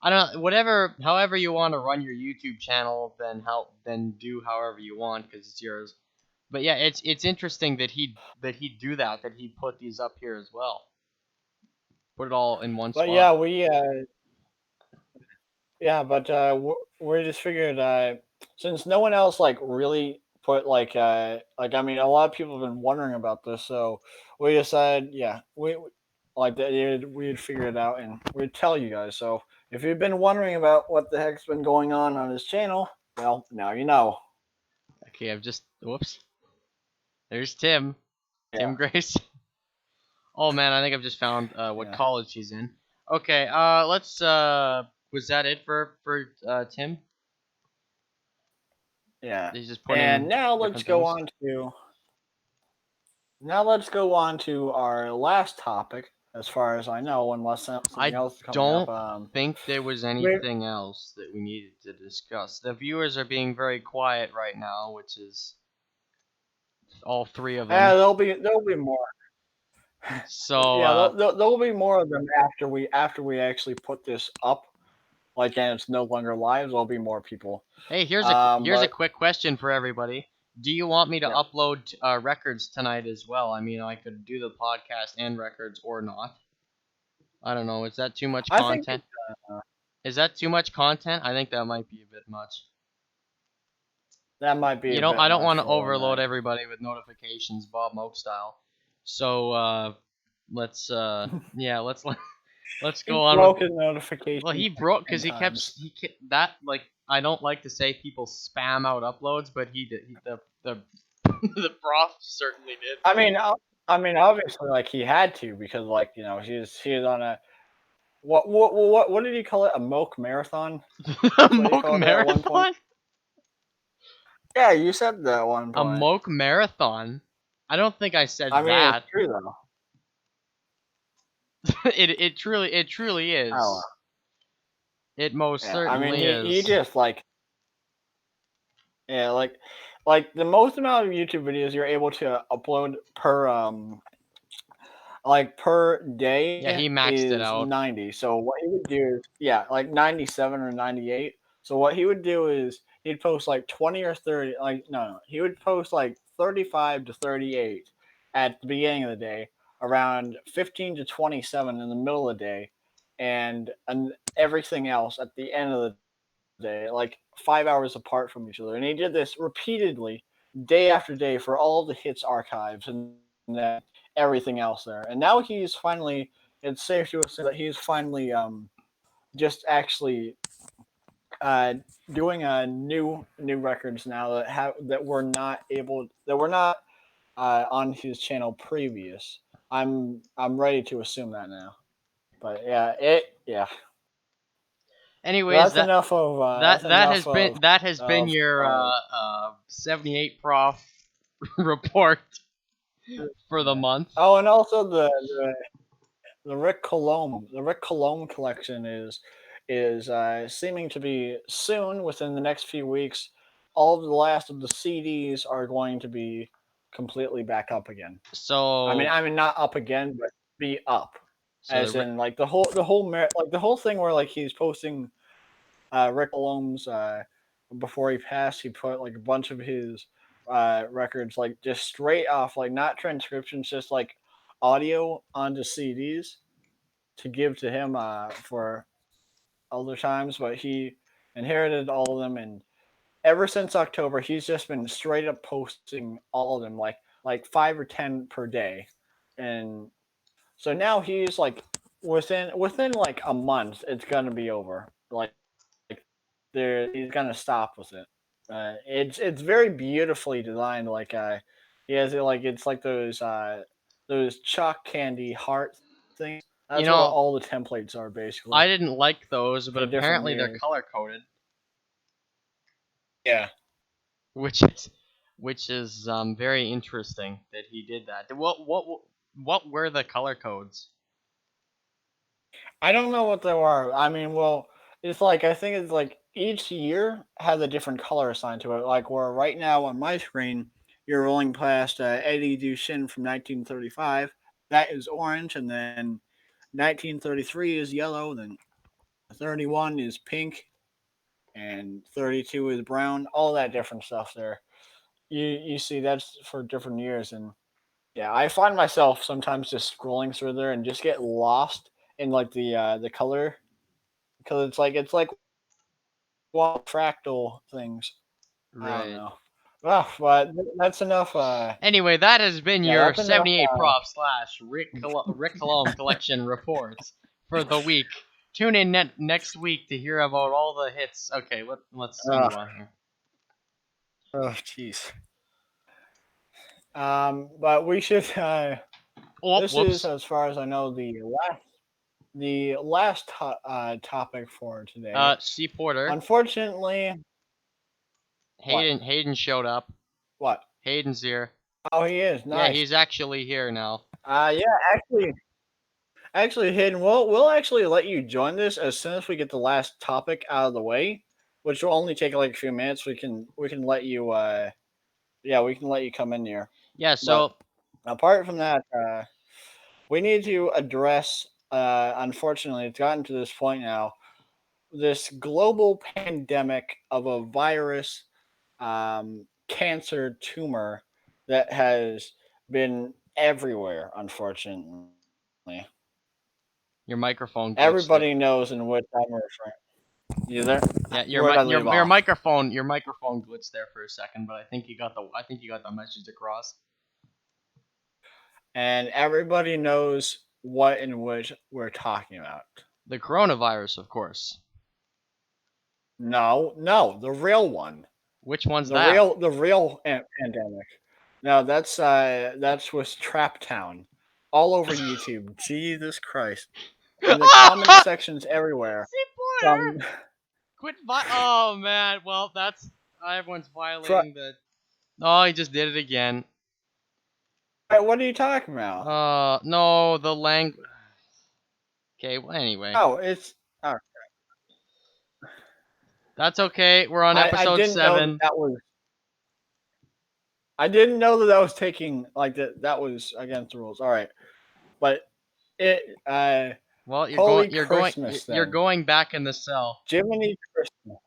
I don't know, whatever, however you want to run your YouTube channel, then do however you want because it's yours. But yeah, it's interesting that he'd do that, that he'd put these up here as well, put it all in one but yeah, spot. we yeah, but we just figured since no one else like really put like I mean a lot of people have been wondering about this, so we decided yeah like that we'd figure it out and we'd tell you guys. So if you've been wondering about what the heck's been going on his channel, well now you know. Okay, I've just whoops. There's Tim, Yeah, Tim Grace. Oh man, I think I've just found what yeah, college he's in. Okay, let's. Was that it for Tim? yeah. He's just And putting now let's different go things. on to now let's go on to our last topic, as far as I know, unless something I else is coming up. don't think there was We anything else that we needed to discuss. The viewers are being very quiet right now, which is all three of them. there'll be more. So, Yeah, there'll be more of them after we actually put this up. Like, and it's no longer live. There'll be more people. hey, here's a But quick question for everybody. Do you want me to yeah, upload records tonight as well? I mean, I could do the podcast and records or not. I don't know. Is that too much I think content? Is that too much content? I think that might be a bit much. that might be You a know, bit I don't much want to for overload everybody with notifications, Bob Moak style. So let's yeah, let's He's go on with. broken Well, notifications he broke because 10 times. he kept that like I don't like to say people spam out uploads, but he did. The the prof certainly I mean, obviously, like he had to because, like, you know, he's on a what did he call it? A moke marathon? did. A That's what he Moke called it at one point. marathon. Yeah, you said that at one A point. Moke marathon. I don't think I I said mean, it's that. true though. It truly I don't know. is. It most Yeah, I mean, certainly he is. just like yeah, like the most amount of YouTube videos you're able to upload per Yeah, day he maxed it is out. 90. So what he would do is yeah, like 97 or 98. So what he would do is he'd post like 20 or 30 like no, he would post like 35 to 38 at the beginning of the day, around 15 to 27 in the middle of the day, and everything else at the end of the day, like 5 hours apart from each other. And he did this repeatedly, day after day, for all of the hits archives and then everything else there. And now he's finally, it's safe to assume that he's finally just actually uh, doing new records now that were not able that were not on his channel previous. I'm ready to assume that now. But yeah, Anyways, that that's enough that has been of your 78 prof report for the yeah. month. Oh, and also the Rick Colom collection is seeming to be soon within the next few weeks. All of the last of the CDs are going to be completely back up again. So I mean not up again, but be up, so as in like the whole thing where like he's posting Rick Colom's before he passed, he put like a bunch of his records like just straight off, like not transcriptions, just like audio onto CDs to give to him for other times. But he inherited all of them, and ever since October, he's just been straight up posting all of them, like 5 or 10 per day, and so now he's like within like a month, it's gonna be over. Like there, he's gonna stop with it. It's very beautifully designed. Like he has it like it's like those chalk candy heart things. You That's what know, all the templates are basically I didn't like those, but for different apparently they're years. color coded, Yeah. which is very interesting that he did that. What were the color codes? I don't know what they are. I mean, well, it's like I think it's like each year has a different color assigned to it. Like where right now on my screen, you're rolling past Eddie Duchenne from 1935. That is orange, and then 1933 is yellow. Then 31 is pink, and 32 is brown. All that different stuff there. You see that's for different years, and yeah, I find myself sometimes just scrolling through there and just get lost in like the color because it's like one fractal things. I don't Right. know. Well, but that's enough. Anyway, that has been Yeah, your that's enough. 78 Prof slash Rick Colom Collection reports for the week. Tune in next week to hear about all the hits. Okay, let's Uh, move on here. oh, jeez. But we should. Oh, This is, whoops. as far as I know, the last topic for today. C Porter. Unfortunately, what? Hayden showed up. What? Hayden's here. Oh, he is Yeah, nice. he's actually here now. Yeah, actually, Hayden, we'll actually let you join this as soon as we get the last topic out of the way, which will only take like a few minutes. We can let you. Yeah, we can let you come in here. Yeah, But so apart from that, we need to address. Unfortunately, it's gotten to this point now. This global pandemic of a virus, cancer tumor that has been everywhere. Unfortunately, your microphone glitched there. everybody knows in which I'm referring. You there? Yeah, Where'd I leave off? your microphone glitched there for a second, but I think you got the message across. And everybody knows what in which we're talking about. The coronavirus, of course. No, the real one. Which one's The that? real pandemic. No, that's with TrapTown, all over YouTube. Jesus Christ! In the comment sections everywhere. C From Porter! Oh man, well that's everyone's Tra- violating the. Oh, he just did it again. what are you talking about? No, the language. Okay, well anyway, Oh, it's. Oh, that's okay. We're on I episode didn't know that 7. that was. I didn't know that was taking like that. That was against the rules. All right, but it. Well, Holy Christmas! you're Then going back in the cell. Jiminy Christmas.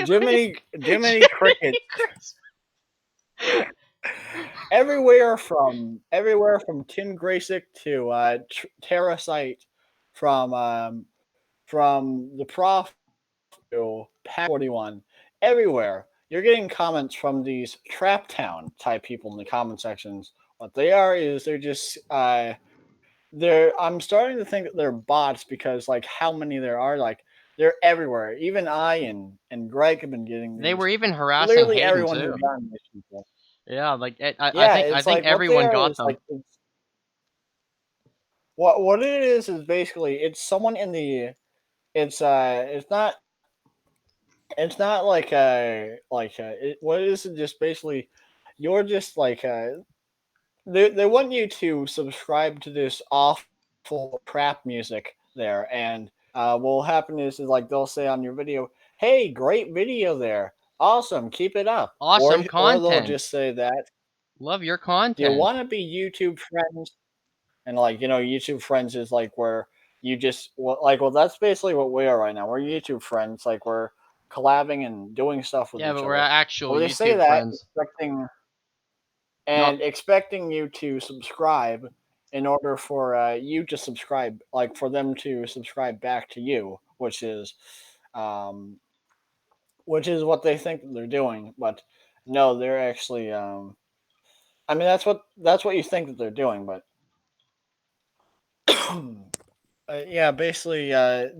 Jiminy, Jiminy Cricket. Christmas. Everywhere from Tim Gracyk to Terrasite, from the Prof to Pack 41, everywhere you're getting comments from these TrapTown type people in the comment sections. What they are is they're just they're. I'm starting to think that they're bots because like how many there are, like they're everywhere. Even I and Greg have been getting They these. were even harassing Literally Hayden everyone has too. gotten these people. Yeah, like Yeah, I it's think like what they everyone are got is them. like what it is basically it's someone in the it's not what it is just basically you're just like they want you to subscribe to this awful trap music there, and what will happen is like they'll say on your video, hey, great video there, awesome, keep it up, Awesome or they'll content. just say that, Love your do you content. want to be YouTube friends? And like YouTube friends is like where you just well that's basically what we are right now. We're YouTube friends, like we're collabing and doing stuff with Yeah, each but we're other. actual Well, they say YouTube that friends. No, expecting you to subscribe in order for you to subscribe, like for them to subscribe back to you, um, which is what they think that they're doing. But no, they're actually. I mean, that's what you think that they're doing, but yeah, basically,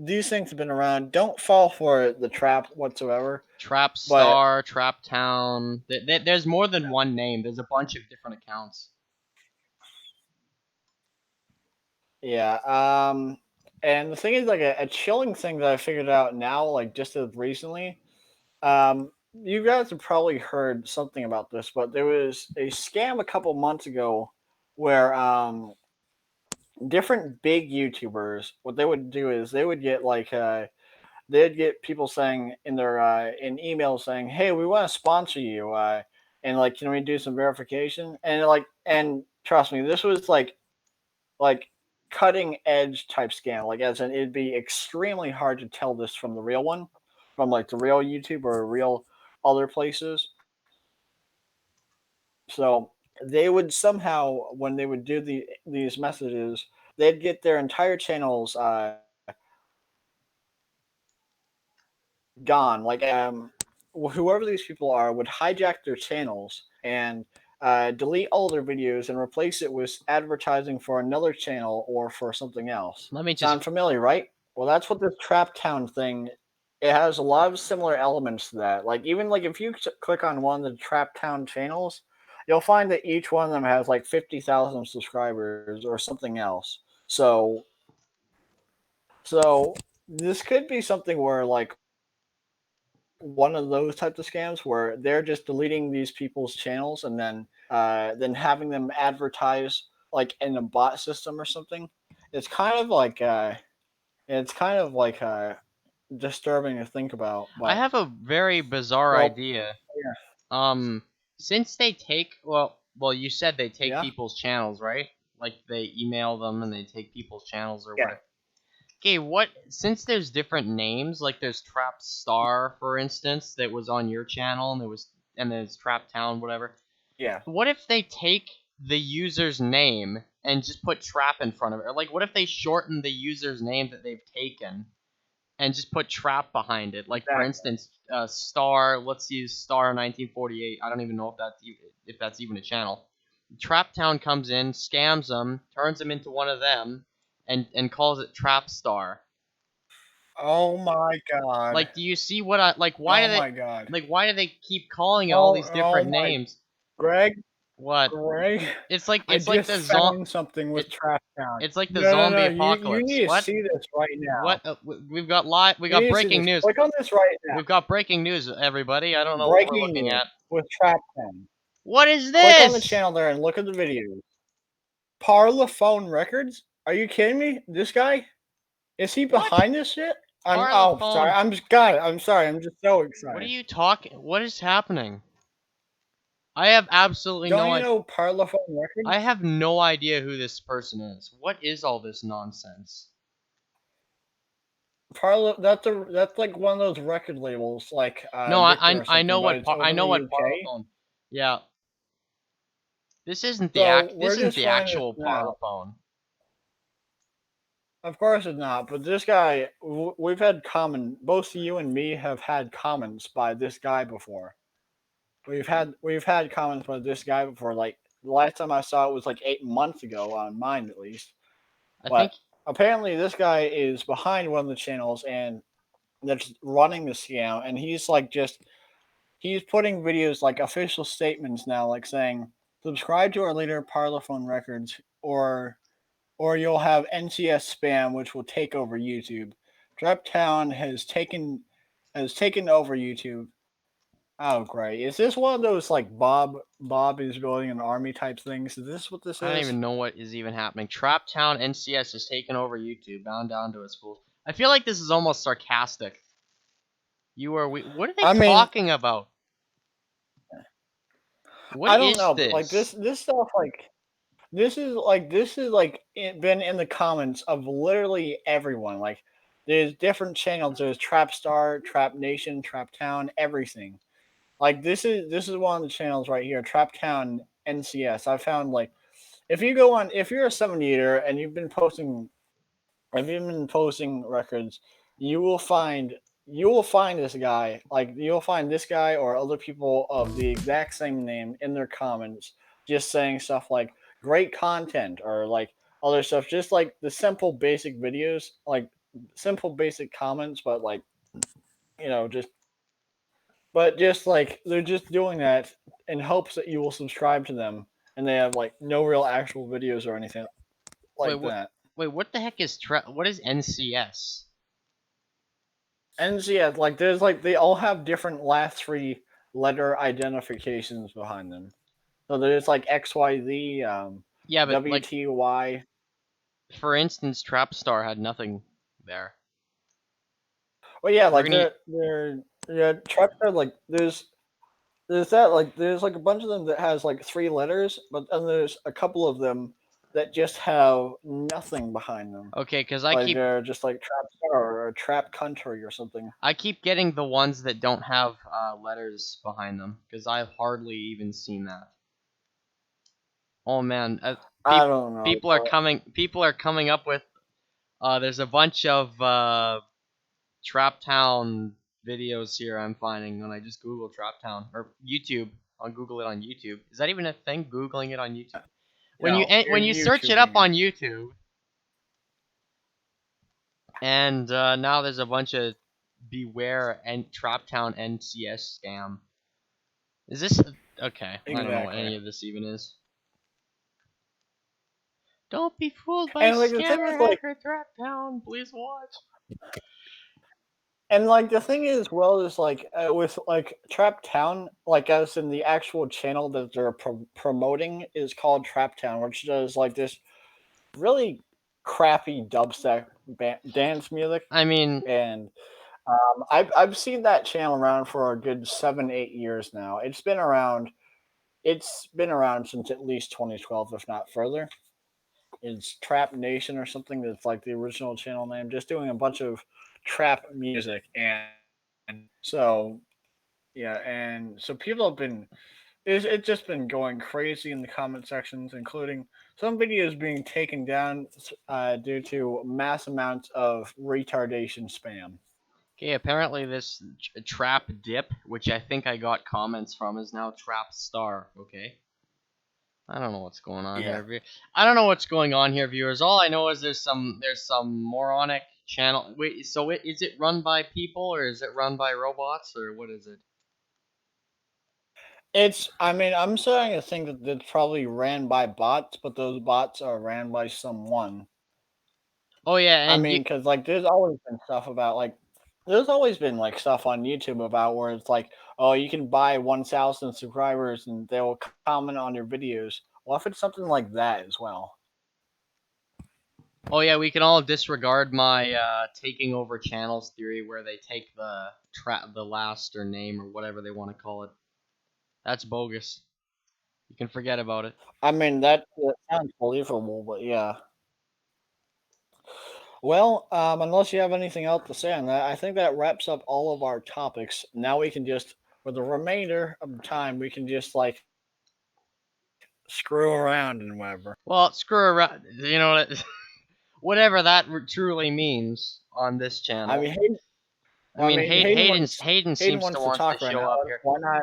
these things have been around. Don't fall for the trap whatsoever. Trap But Star, Trap Town. There's more than one name. There's a bunch of different accounts. Yeah. And the thing is, like a chilling thing that I figured out now, like just as recently. You guys have probably heard something about this, but there was a scam a couple months ago where different big YouTubers, what they would do is they would get they'd get people saying in their in emails saying, "Hey, we want to sponsor you," and like, can we do some verification? And like, and trust me, this was like cutting edge type scam. Like, as in, it'd be extremely hard to tell this from the real one, from like the real YouTube or real other places. So they would somehow, when they would do these messages, they'd get their entire channels gone. Like whoever these people are would hijack their channels and delete all their videos and replace it with advertising for another channel or for something else. Let me just. Sound familiar, right? Well, that's what this TrapTown thing. It has a lot of similar elements to that. Like, even like if you click on one of the TrapTown channels, you'll find that each one of them has like 50,000 subscribers or something else. So this could be something where like one of those types of scams where they're just deleting these people's channels and then having them advertise like in a bot system or something. It's kind of like it's kind of like disturbing to think about. I But have a very bizarre well, idea. yeah, Since they take well, you said they take yeah, people's channels, right? Like they email them and they take people's channels or yeah, whatever. Okay, what? Since there's different names, like there's Trap Star, for instance, that was on your channel, and there's Trap Town, whatever. yeah. What if they take the user's name and just put Trap in front of it? Or like, what if they shorten the user's name that they've taken and just put Trap behind it? Like, for Exactly. instance, Star. Let's use Star 1948. I don't even know if that's even a channel. Trap Town comes in, scams them, turns them into one of them, and calls it Trap Star. Oh my god. Like, do you see what I like? Oh my god. Why do they keep calling it all Oh these oh different my names? Greg, What? Greg. I It's like just the found something with it Trash Town. it's like the No, no, no. zombie You apocalypse. need to What? see this right now. What? We've got live. We You got need to see breaking this. news. Click on this right now. We've got breaking news, everybody. I don't know what we're Breaking looking news at. with Trap Town. What is Click on the this? channel there and look at the videos. Parlophone Records? Are you kidding me? This guy? Is he What? behind this shit? I'm oh sorry. Parlophone. I'm just got it. I'm sorry. I'm just so What are excited. you talking? What is happening? I have absolutely Don't no you idea. know Parlophone Records? I have no idea who this person is. What is all this nonsense? Parlo that's like one of those record labels like No, Victor or something, but it's I over in know the what UK. Parlophone. Yeah, So we're This isn't just the finding this actual now. Parlophone. Of course it's not, but this guy, we've had both you and me have had comments by this guy before. We've had comments by this guy before. Like the last time I saw it was like 8 months ago on mine at least. I think But apparently this guy is behind one of the channels and that's running the scam, and he's putting videos like official statements now, like saying subscribe to our leader Parlophone Records or you'll have NCS spam, which will take over YouTube. TrapTown has taken over YouTube. Oh, great! Is this one of those like Bob is building an army type things? Is this what this I don't is? even know what is even happening. TrapTown NCS has taken over YouTube, bound down to its fools. I feel like this is almost sarcastic. What are they I mean, talking about? What I don't is know, but like this? this stuff been in the comments of literally everyone. Like there's different channels. There's Trap Star, Trap Nation, Trap Town, everything. Like this is one of the channels right here, Trap Town NCS. I found like if you're a 7-eater and if you've been posting records, you will find this guy. Like you'll find this guy or other people of the exact same name in their comments, just saying stuff like "great content" or like other stuff, just like the simple basic videos, like simple basic comments, but like just like they're just doing that in hopes that you will subscribe to them, and they have like no real actual videos or anything Wait, like that. Wait, what the heck is what is NCS? NCS, like there's like they all have different last three letter identifications behind them. So there's like XYZ, Yeah, but like WTY. for instance, TrapStar had nothing there. Well, yeah, We're like gonna yeah, TrapTown, like there's that, like there's like a bunch of them that has like three letters, but then there's a couple of them that just have nothing behind them. okay, because Like they're just like Trap Star or Trap Country or something. I keep getting the ones that don't have letters behind them because I've hardly even seen that. Oh man, I don't know. People are coming up with. There's a bunch of TrapTown videos here I'm finding when I just Google TrapTown or YouTube. I'll Google it on YouTube. Is that even a thing? Googling it on YouTube. No, When you you're search it up YouTubing on YouTube, and now there's a bunch of beware and TrapTown NCS scam. Is this okay? I don't know what Exactly. any of this even is. Don't be fooled by And like the thing scammer is, like, hacker TrapTown. Please watch. and like the thing is, well, is like with like Trap Town, like as in the actual channel that they're promoting is called Trap Town, which does like this really crappy dubstep dance music, I mean, and I've seen that channel around for a good 7-8 years now. It's been around. It's been around since at least 2012, if not further. It's Trap Nation or something. That's like the original channel name. Just doing a bunch of trap music, and so yeah, and so people have been. It's just been going crazy in the comment sections, including some videos being taken down due to mass amounts of retardation spam. okay, apparently this trap dip, which I think I got comments from, is now trap star. Okay. I don't know what's going on Yeah. here. I don't know what's going on here, viewers. All I know is there's some moronic channel. Wait, so is it run by people or is it run by robots or what is it? It's, I mean, I'm starting to think that it's probably ran by bots, but those bots are ran by someone. Oh yeah, I and mean, because like there's always been stuff about like there's always been like stuff on YouTube about where it's like, oh, you can buy 1,000 subscribers and they will comment on your videos. Well, if it's something like that as well. oh yeah, we can all disregard my taking over channels theory, where they take the last or name or whatever they want to call it. That's bogus. You can forget about it. I mean, that sounds believable, but yeah. Well, unless you have anything else to say on that, I think that wraps up all of our topics. Now we can just, for the remainder of the time, we can just like screw around and whatever. Well, screw around. You know what? Whatever that truly means on this I channel. mean, Hayden, I mean, Hayden Hayden seems to wants to want to talk right show now. up here. Why not?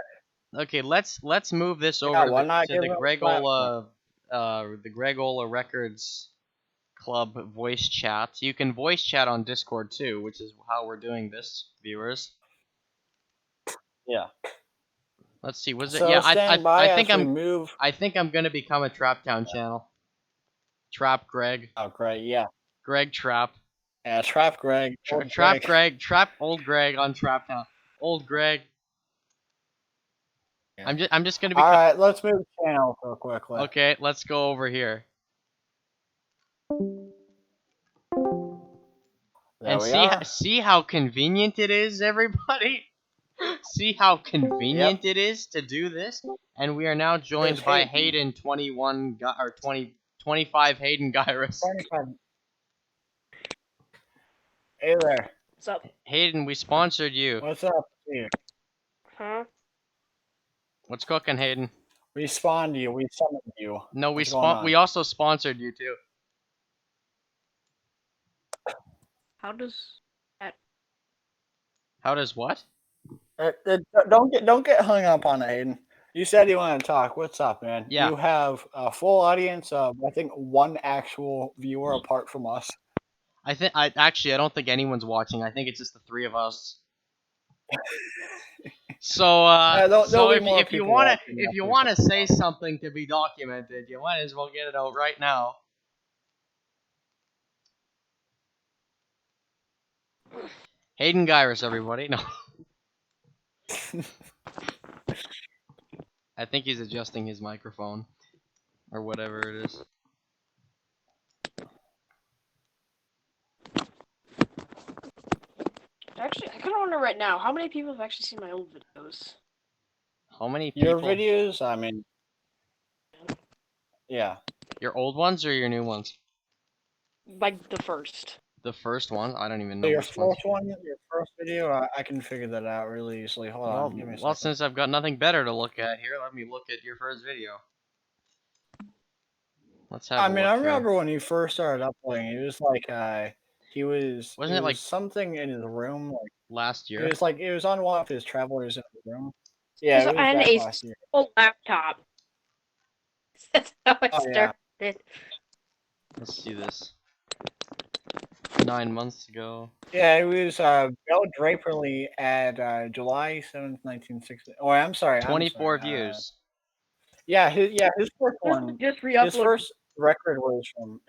Okay, let's move this Yeah, over to why not give the him a platform? Gregola Records Club voice chat. You can voice chat on Discord too, which is how we're doing this, viewers. Yeah. Let's see. Was it? So Yeah, stand by as we move. I think I'm gonna become a TrapTown channel. Trap Greg. Oh, great. Yeah. Greg Trap. Yeah. Trap Greg. Old Trap Greg. Greg. Trap old Greg on TrapTown. Old Greg. Yeah. I'm just gonna All become. right. Let's move channels real quickly. Okay, let's go over here There and we are. see how convenient it is, everybody. See how Yep. convenient it is to do this, and we are now There's joined by Hayden. Hayden 21 or 25 Hayden Gyuras. 25. Hey there. What's up? Hayden, we sponsored you. What's up? Here. Huh? What's cooking, Hayden? We spawned you. We summoned you. No, What's going on? we also sponsored you too. How does that? How does what? Don't get hung up on it, Hayden. You said you want to talk. What's up, man? Yeah. You have a full audience of, I think, one actual viewer apart from us. I don't think anyone's watching. I think it's just the three of us. So if you wanna say something to be documented, you might as well get it out right now. Hayden Gyuras, everybody. No. I think he's adjusting his microphone. Or whatever it is. Actually, I kind of wonder right now, how many people have actually seen my old videos? How many people? Your videos, I mean, yeah. Your old ones or your new ones? Like the first. The first one? I don't even know Your which ones. first one, your first video, I can figure that out really easily. Hold on, give me a Well, second. since I've got nothing better to look at here, let me look at your first video. Let's have I a mean, look I here. remember when you first started uploading, it was like, Wasn't it like something in his room, like last year? it was on one of his travelers in his room. Yeah, it was and back a last year. full laptop. That's how it Oh, yeah. started. Let's see this. 9 months ago. Yeah, it was Bell Draperly at July 7th, 1960. Oh, I'm sorry. 24 views. Yeah, his first one. Just His re-upload. first record was from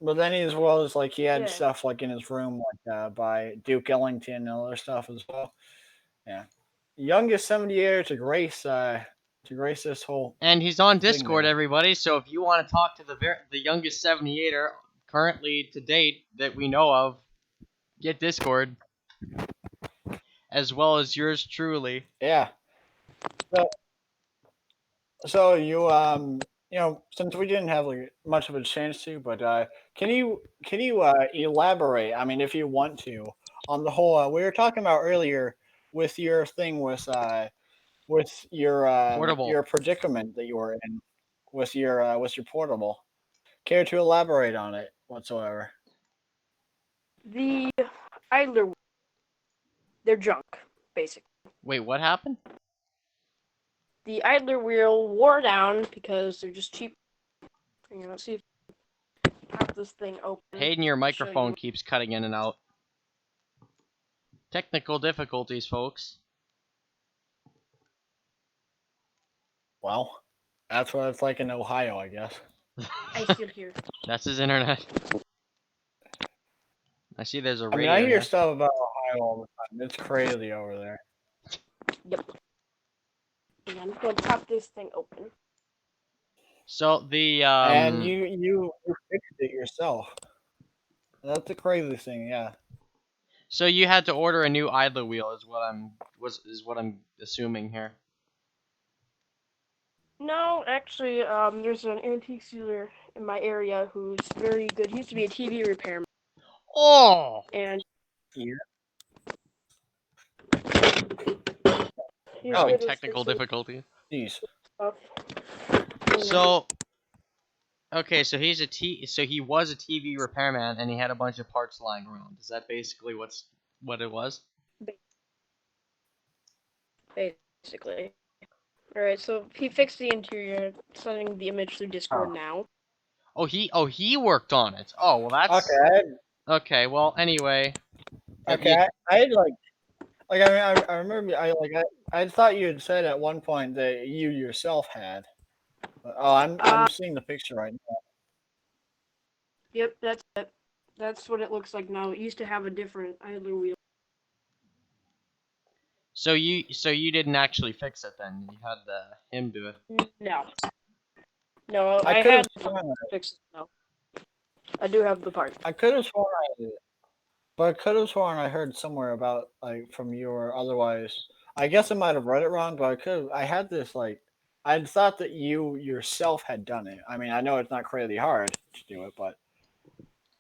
But then he as well as like he had stuff like in his room like by Duke Ellington and other stuff as well. Yeah, youngest 78er to grace this whole. And he's on thing Discord, there. everybody. So if you want to talk to the youngest 78er currently to date that we know of, get Discord, as well as yours truly. Yeah. So you since we didn't have like much of a chance to, but can you elaborate? I mean, if you want to, on the whole we were talking about earlier with your thing with Portable. your predicament that you were in with your portable. Care to elaborate on it whatsoever? The idler, they're junk, basically. Wait, what happened? The idler wheel wore down because they're just cheap. Let's see if I have this thing open. Hayden, your microphone keeps cutting in and out. Technical difficulties, folks. Well, that's what it's like in Ohio, I guess. I still hear. That's his internet. I see there's a I radio. mean, I hear here. stuff about Ohio all the time. It's crazy over there. Yep. And I'm going to pop this thing open. So the And you fixed it yourself. That's the crazy thing, yeah. So you had to order a new idler wheel, is what I'm assuming here. No, actually, there's an antique dealer in my area who's very good. He used to be a TV repairman. Oh! And Yeah. We're having technical difficulties. Jeez. So, okay, so he was a TV repairman, and he had a bunch of parts lying around. Is that basically what it was? Basically. Alright, so he fixed the interior, sending the image through Discord now. Oh, he worked on it. Oh, well, that's okay. Well, anyway. Okay, I had I mean, I remember I thought you had said at one point that you yourself had. But, I'm seeing the picture right now. Yep, that's it. That's what it looks like now. It used to have a different idler wheel. So you didn't actually fix it then? You had him do it? No. No, I I could had have sworn to fix it now. I do have the part. I could have sworn I did. But I could have sworn I heard somewhere about like from you or otherwise. I guess I might have read it wrong, but I had this like I thought that you yourself had done it. I mean, I know it's not crazy hard to do it, but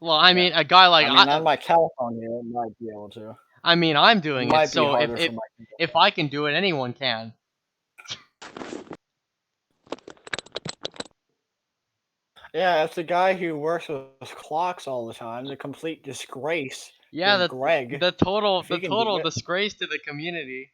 well, I mean, a guy like on my Califone, you might be able to. I mean, I'm doing it, so if if I can do it, anyone can. Yeah, it's the guy who works with clocks all the time. The complete disgrace. Yeah, Greg. The total disgrace to the community.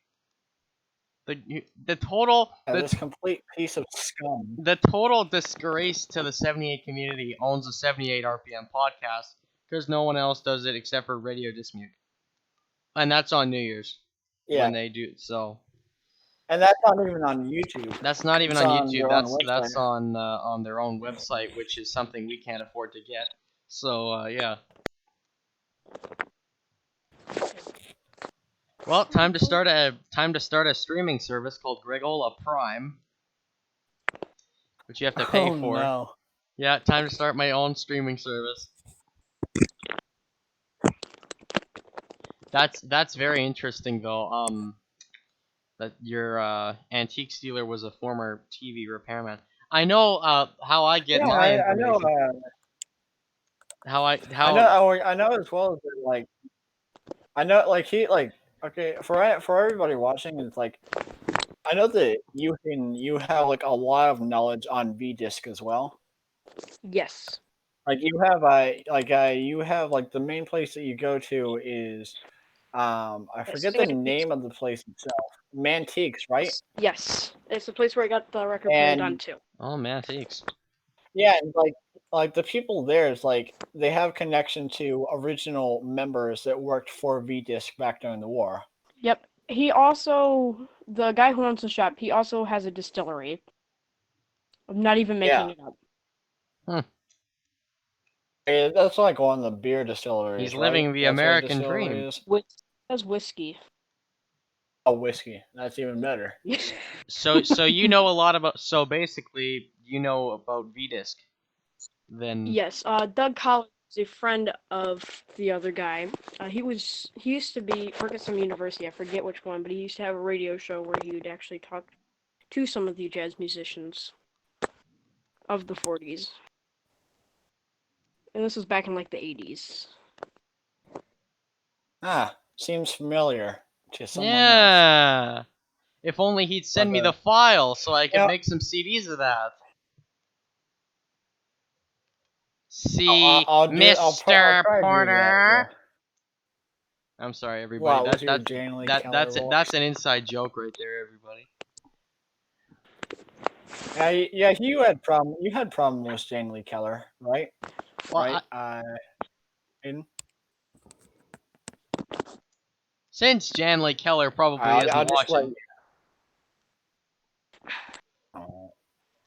The total this complete piece of scum. The total disgrace to the 78 community owns a 78 RPM podcast because no one else does it except for Radio Dismute, and that's on New Year's when they do so. And that's not even on YouTube. That's not even on YouTube. That's on their own website, which is something we can't afford to get. So yeah. Well, time to start a streaming service called Gregola Prime, which you have to pay for. No. Yeah, time to start my own streaming service. That's very interesting though. That your antiques dealer was a former TV repairman. I know how I get my I know. information. I know as well as that, like I know like he like okay for everybody watching it's like I know that you have like a lot of knowledge on VDisc as well. Yes. Like you have like the main place that you go to is I forget the name of the place itself. Mantiques, right? Yes. It's the place where I got the record player done too. Oh, Mantiques. Yeah, and like the people there is like they have connection to original members that worked for VDisc back during the war. Yep. He also, the guy who owns the shop, he also has a distillery. I'm not even making it up. That's like one of the beer distilleries. He's living right? the That's what a American distillery dream. is. Has whiskey. Oh, whiskey. That's even better. So you know a lot about. So basically, you know about VDisc. Then Yes. Doug Collins is a friend of the other guy. He used to work at some university. I forget which one, but he used to have a radio show where he would actually talk to some of the jazz musicians of the 40s. And this was back in like the 80s. Seems familiar to someone else. yeah. If only he'd send me the file so I could make some CDs of that. See, Mr. Porter. I'm sorry, everybody. That's an inside joke right there, everybody. Yeah, you had problem with Stanley Keller, right? Well, right? Hayden? Since Stanley Keller probably isn't watching,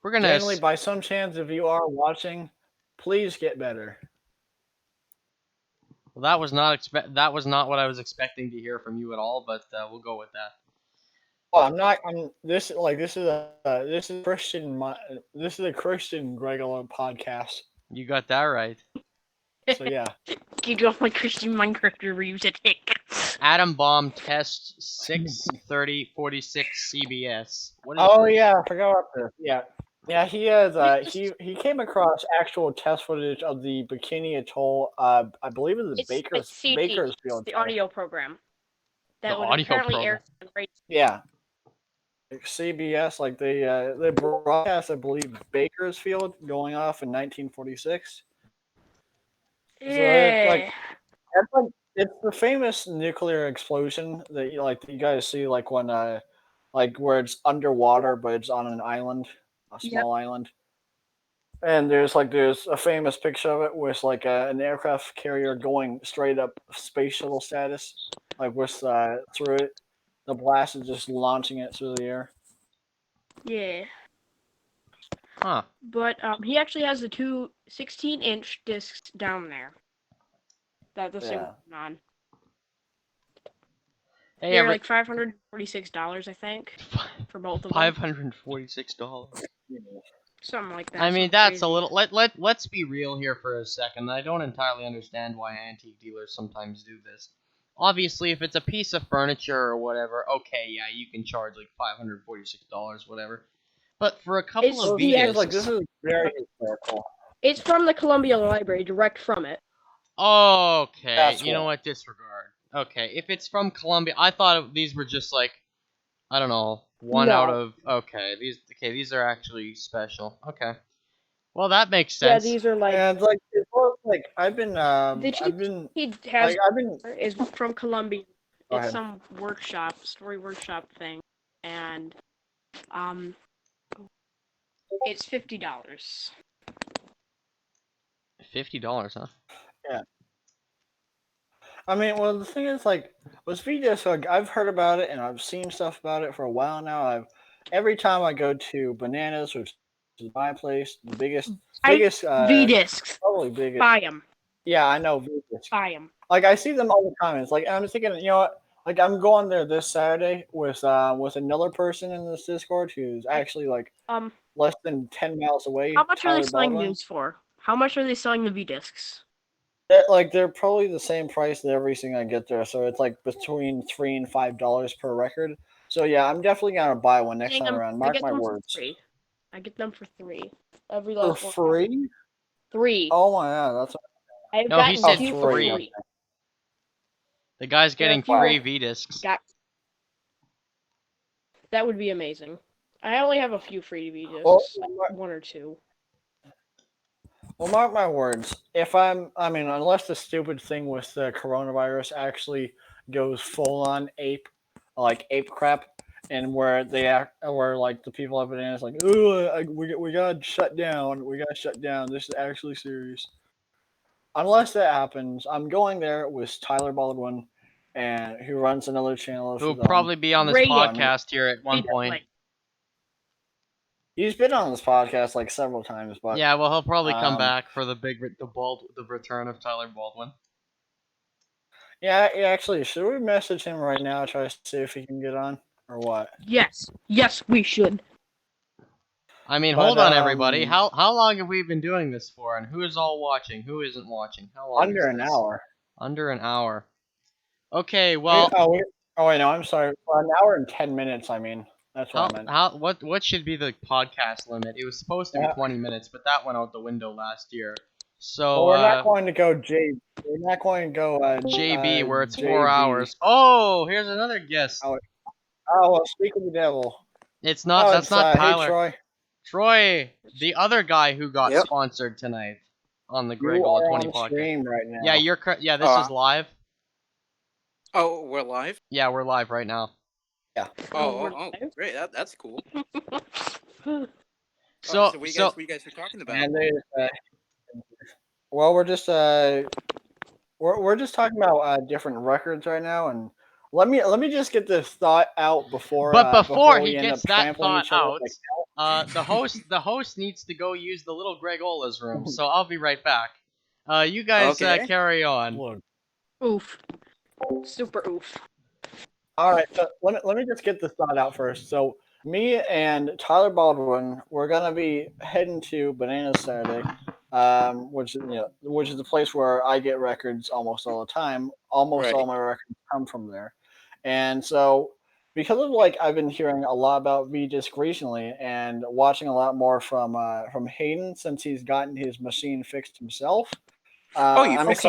we're gonna. Stanley, by some chance, if you are watching, please get better. Well, that was not what I was expecting to hear from you at all, but we'll go with that. Well, I'm not. This is a Christian. This is a Christian Gregola podcast. You got that right. So yeah. Keep off my Christian Minecraft reviews at Hick. Atom Bomb Test 63046 CBS. What is this? Yeah, I forgot about this. Yeah. He has. He came across actual test footage of the Bikini Atoll. I believe it's Bakersfield. The audio program. That would apparently air. Yeah. CBS, like they broadcast, I believe, Bakersfield going off in 1946. Yeah. So it's the famous nuclear explosion that you guys see when where it's underwater but it's on an island, a small island. And there's a famous picture of it with an aircraft carrier going straight up space shuttle status, through it. The blast is just launching it through the air. Yeah. Huh. But he actually has the two 16-inch discs down there. That the thing on. Hey, they're like $546, I think, for both of them. $546. Something like that. I mean, that's crazy. A little. Let's be real here for a second. I don't entirely understand why antique dealers sometimes do this. Obviously, if it's a piece of furniture or whatever, okay, yeah, you can charge like $546, whatever. But for a couple of VDiscs, this is very historical. It's from the Columbia Library, direct from it. Okay, you know what? Disregard. Okay, if it's from Columbia, I thought these were just I don't know, out of. Okay, these are actually special. Okay, well that makes sense. Yeah, these are I've been is from Columbia. It's some story workshop thing, and it's $50. $50, huh? Yeah. I mean, well, the thing is, with VDisc, I've heard about it and I've seen stuff about it for a while now. Every time I go to Bananas, which is my place, the biggest VDiscs. Probably biggest. Buy them. Yeah, I know V-Disc. Buy them. Like I see them all the time. It's like I'm just thinking, you know what? Like I'm going there this Saturday with another person in this Discord who's actually like less than 10 miles away. How much are they Tyler selling Baldwin. these for? How much are they selling the V-Discs? They're probably the same price that everything I get there, so it's like between $3 and $5 per record. So yeah, I'm definitely gonna buy one next time around. I Mark get my them words. for 3. I get them for 3. Every For last one. free? 3. Oh my god, that's I've No, he gotten said 2 for 3. 3. The guy's There are a getting few free I V-Discs. got. That would be amazing. I only have a few free V-Discs, like 1 or 2. Well, mark my words. Unless the stupid thing with the coronavirus actually goes full on ape crap, and where like the people up in it is like, oh, we got shut down. We got shut down. This is actually serious. Unless that happens, I'm going there with Tyler Baldwin, and who runs another channel. Who'll probably be on this Radio. podcast here at one point. He's been on this podcast like several times, but Yeah, well, he'll probably come back for the return of Tyler Baldwin. Yeah, actually, should we message him right now, try to see if he can get on, or what? Yes, we should. I mean, hold on, everybody. How long have we been doing this for, and who is all watching? Who isn't watching? How long? Under an hour. Under an hour. Okay, well. Wait, no, I'm sorry. An hour and 10 minutes. I mean, that's what I meant. What should be the podcast limit? It was supposed to be 20 minutes, but that went out the window last year. So we're not going to go JB. We're not going to go JB, where it's JB. 4 hours. Oh, here's another guest. Oh, well, speak of the devil. It's not. That's not Tyler. Hey, Troy. Troy, the other guy who got sponsored tonight on the Greg Ola 20 podcast. Stream right now. Yeah, you're correct. Yeah, this is live. Oh, we're live? Yeah, we're live right now. Yeah. Oh, great. That's cool. So what you guys are talking about? And well, we're just we're just talking about different records right now, and let me just get this thought out before. But before he end gets up that trampling thought each out, the host needs to go use the little Greg Ola's room. So I'll be right back. You guys carry on. Oof. Super oof. All right, so let me just get this thought out first. So me and Tyler Baldwin, we're gonna be heading to Bananas Saturday, which is the place where I get records almost all the time. Almost all my records come from there, and so because of I've been hearing a lot about V-Disc recently and watching a lot more from Hayden since he's gotten his machine fixed himself. Next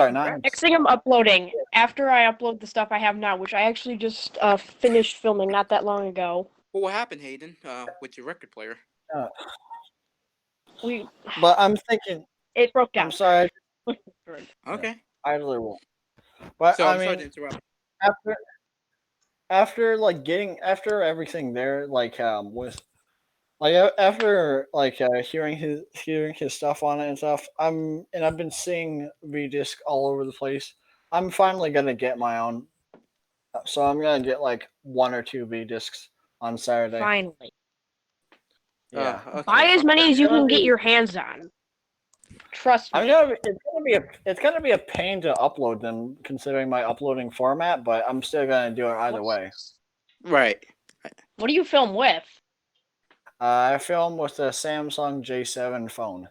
thing I'm uploading, after I upload the stuff I have now, which I actually just finished filming not that long ago. Well, what happened, Hayden, with your record player? But I'm thinking... It broke down. I'm sorry. Okay. I really won't. But so I'm sorry to interrupt. After everything there, after hearing his stuff on it and stuff, I've been seeing V-Disc all over the place. I'm finally gonna get my own, so I'm gonna get 1 or 2 V-Discs on Saturday. Finally. Yeah. Okay. Buy as many as you can get your hands on. Trust me. It's gonna be a pain to upload them considering my uploading format, but I'm still gonna do it either way. Right. What do you film with? I film with a Samsung J7 phone.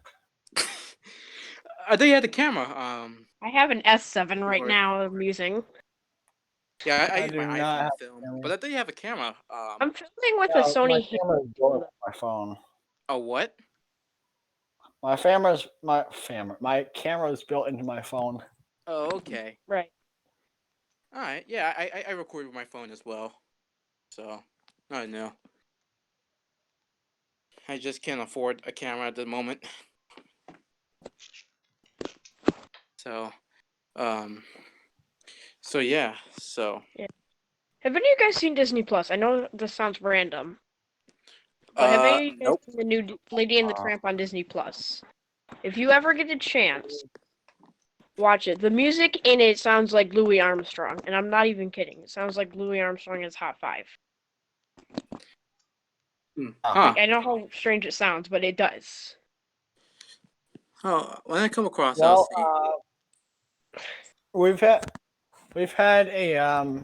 I thought you had the camera. I have an S7 right now I'm using. Yeah, I use my iPhone to film, but I thought you have a camera. I'm filming with a Sony. My phone. A what? My camera is built into my phone. Oh, okay. Right. All right. Yeah, I record with my phone as well. So, I don't know. I just can't afford a camera at the moment. So, yeah. Have any of you guys seen Disney Plus? I know this sounds random. But have any of you guys seen the new Lady and the Tramp on Disney Plus? If you ever get a chance, watch it. The music in it sounds like Louis Armstrong, and I'm not even kidding. It sounds like Louis Armstrong in his Hot 5. I know how strange it sounds, but it does. Oh, when I come across, well, we've had a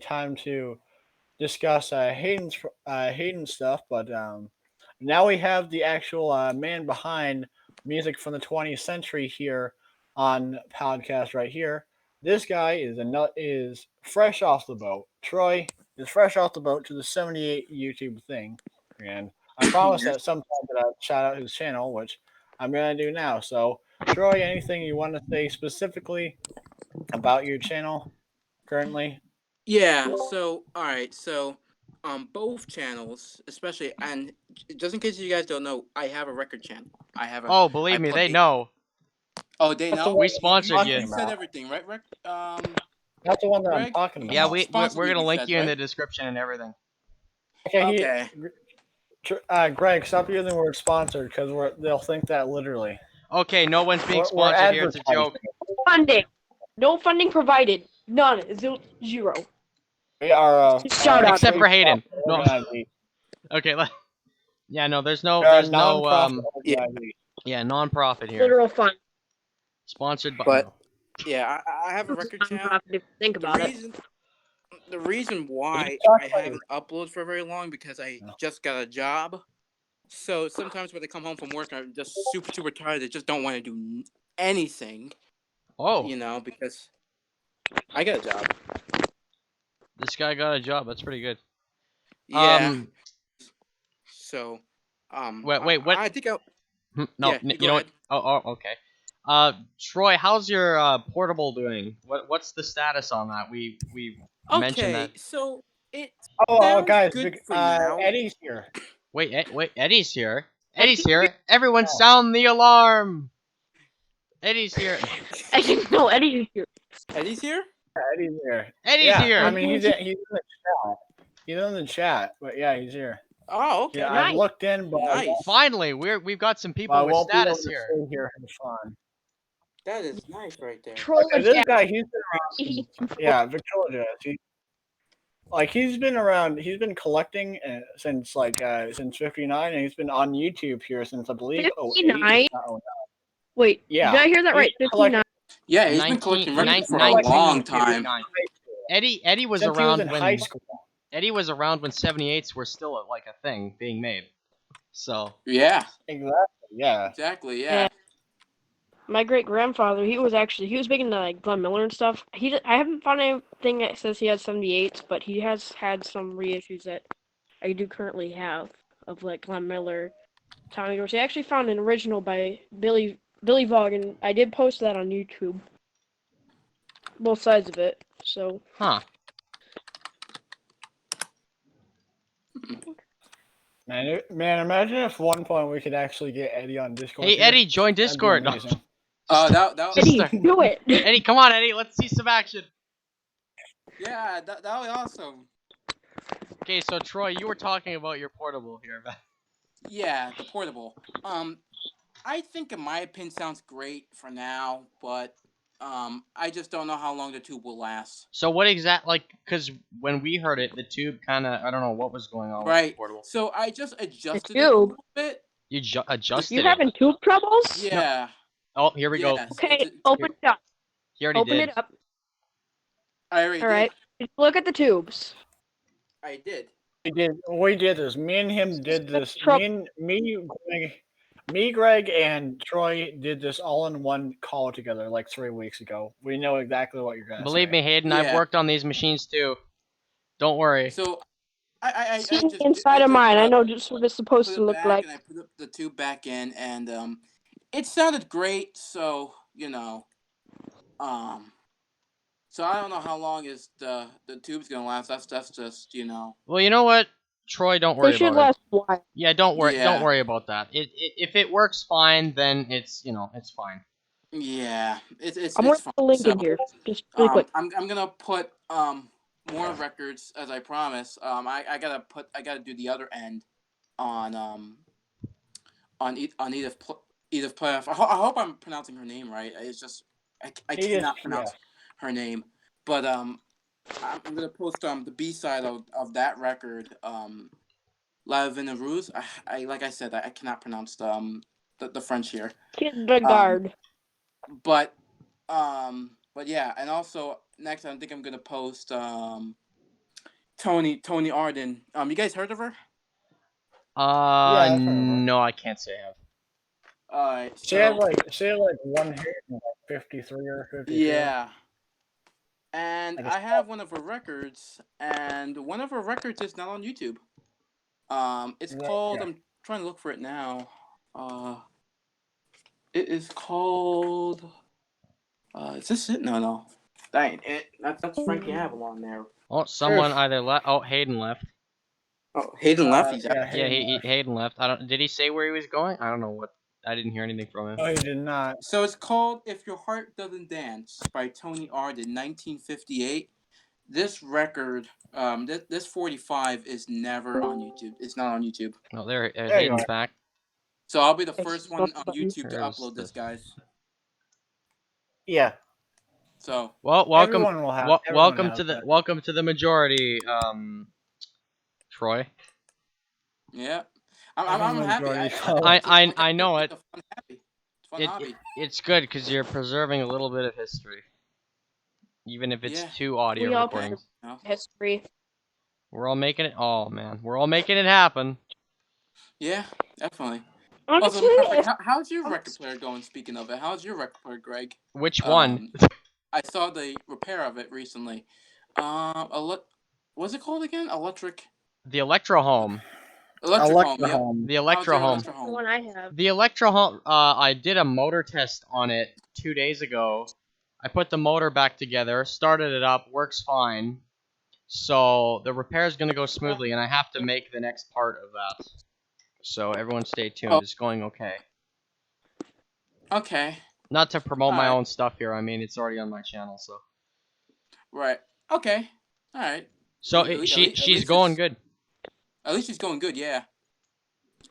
time to discuss Hayden stuff, but now we have the actual man behind music from the 20th century here on podcast right here. This guy is fresh off the boat. Troy is fresh off the boat to the 78 YouTube thing, and I promised at some point that I'd shout out his channel, which I'm gonna do now. So, Troy, anything you want to say specifically about your channel currently? Yeah. So all right. So both channels, especially, and just in case you guys don't know, I have a record channel. I have a. Oh, believe I me, put they a. know. Oh, they That's the know. one We that I'm sponsored talking you. He said about. everything, right, Rick? That's the one that I'm Greg. talking He Yeah, about. sponsored we're me. gonna He link says, you in right? the description and everything. Okay, Okay. Greg, stop using the word sponsored because they'll think that literally. Okay, no one's being We're sponsored here. It's a advertising. joke. Funding. No funding provided. None. Zero. We are Shout out. Except for Hayden. No. organization. Okay. Yeah. No. There's We are a no. non-profit Yeah. organization. Yeah. Non-profit here. Literal fun. Sponsored by. But No. yeah, I have a record channel. Nonprofit if you think about it. The reason why talk I about haven't uploaded for very long because I No. just got a job. So sometimes when I come home from work, I'm just super tired. I just don't want to do anything, Oh, you know, because I got a job. this guy got a job. That's pretty good. Yeah. So, Wait. What? I think I'll. No. Yeah, You go know ahead. what? Oh. Okay. Troy, how's your portable doing? What's the status on that? We mentioned Okay, that. so it Oh, sounds guys, good for now. Eddie's here. Wait, Eddie's here. Eddie's Eddie's here. Everyone, sound the alarm. Eddie's here. No, Eddie's here. Eddie's here? Eddie's here. Eddie's Yeah, here. I mean he's in the chat. He's in the chat, but yeah, he's here. Oh, okay. Yeah, I looked in, but Nice. Finally, we've got some I people with won't be able status to here. stay here for fun. That is nice right there. Okay, this guy, he's been around. Yeah, VictrolaJazz. He's been around. He's been collecting since since '59, and he's been on YouTube here since I believe 59? Wait, Yeah. did I hear that right? 59. Yeah, he's been collecting records for a long time. Eddie was Since he around was in when high school. Eddie was around when 78s were still like a thing being made. So Yeah. Exactly. Yeah. Exactly. Yeah. My great grandfather, he was big into like Glenn Miller and stuff. I haven't found anything that says he has 78s, but he has had some reissues that I do currently have of like Glenn Miller, Tommy Dorsey. I actually found an original by Billy Vaughan. I did post that on YouTube. Both sides of it. So. Huh. Man, imagine if one point we could actually get Eddie on Discord. Hey, here. Eddie, join Discord. That'd be amazing. Oh, that Eddie, do it. Eddie, come on, Eddie. Let's see some action. Yeah, that was awesome. Okay, so Troy, you were talking about your portable here. Yeah, the portable. I think in my opinion sounds great for now, but I just don't know how long the tube will last. So what because when we heard it, the tube kind of, I don't know what was going on with the portable. So I just adjusted it a little bit. You adjusted You it? having tube troubles? Yeah. Oh, here we go. Okay, open it up. He already open did. it up. I already did. All right. Look at the tubes. I did. We did this. Me and him did this. Me, Greg, and Troy did this all in one call together like 3 weeks ago. We know exactly what you're gonna Believe say. me, Hayden, I've worked on these machines too. Don't worry. So I See just inside of mine. I know just what it's supposed to look like. And I put the tube back in, and it sounded great. So so I don't know how long is the tube's gonna last. That's just Well, you know what, Troy, don't worry They should about last a while. it. Yeah, don't worry. Yeah. Don't worry about that. If it works fine, then it's it's fine. Yeah, it's I'm gonna fine. put a link So, in here, just really quick. I'm gonna put more records as I promised. I gotta do the other end on Edith Playoff. I hope I'm pronouncing her name right. It's just I cannot pronounce her name. But I'm gonna post the B side of that record. La Venereuse. I like I said, I cannot pronounce the French here. Kindergarten. But But yeah, and also next I think I'm gonna post Tony Arden. You guys heard of her? Yeah, I've heard of her. No, I can't say I have. Alright, She had so like one hit in like 53 or 52. yeah. And Like I have one of her records, and one of her records is not on YouTube. It's called. Yeah. I'm trying to look for it now. It is called. Is this it? No. Dang it! That's Frankie Avalon there. Oh, someone either left. Oh, Hayden left. Oh, Hayden left. He's out. Yeah, Hayden left. I don't. Did he say where he was going? I don't know what. I didn't hear anything from him. No, he did not. So it's called "If Your Heart Doesn't Dance" by Tony Arden, 1958. This record, this 45 is never on YouTube. It's not on YouTube. Oh, there, you Hayden's are. back. So I'll be the first one on Button. YouTube to Where's upload this, the- guys. Yeah. So Well, welcome, Everyone will have. everyone welcome has to the that. welcome to the majority, Troy. yeah, I'm happy. Majority I know it. It's a fun hobby. It's a fun It, hobby. it's good because you're preserving a little bit of history, even if it's Yeah. 2 audio We all recordings. No? History. We're all making it. Oh man, we're all making it happen. Yeah, definitely. Honestly, Also, matter of if fact, how's your record player going? Speaking of it, how's your record player, Greg? Which one? I saw the repair of it recently. What's it called again? The Electro Home. Electric Home. Yep. Home. The How's Electro your Home. Electric the Home? one I have. The Electro Home. I did a motor test on it 2 days ago. I put the motor back together, started it up, works fine. So the repair is gonna go smoothly, and I have to make the next part of that. So everyone stay tuned. Oh. It's going okay. Okay. Not to promote my Alright. own stuff here. I mean, it's already on my channel. So. Right. Okay. All right. So At least she's going it's- good. At least she's going good, yeah.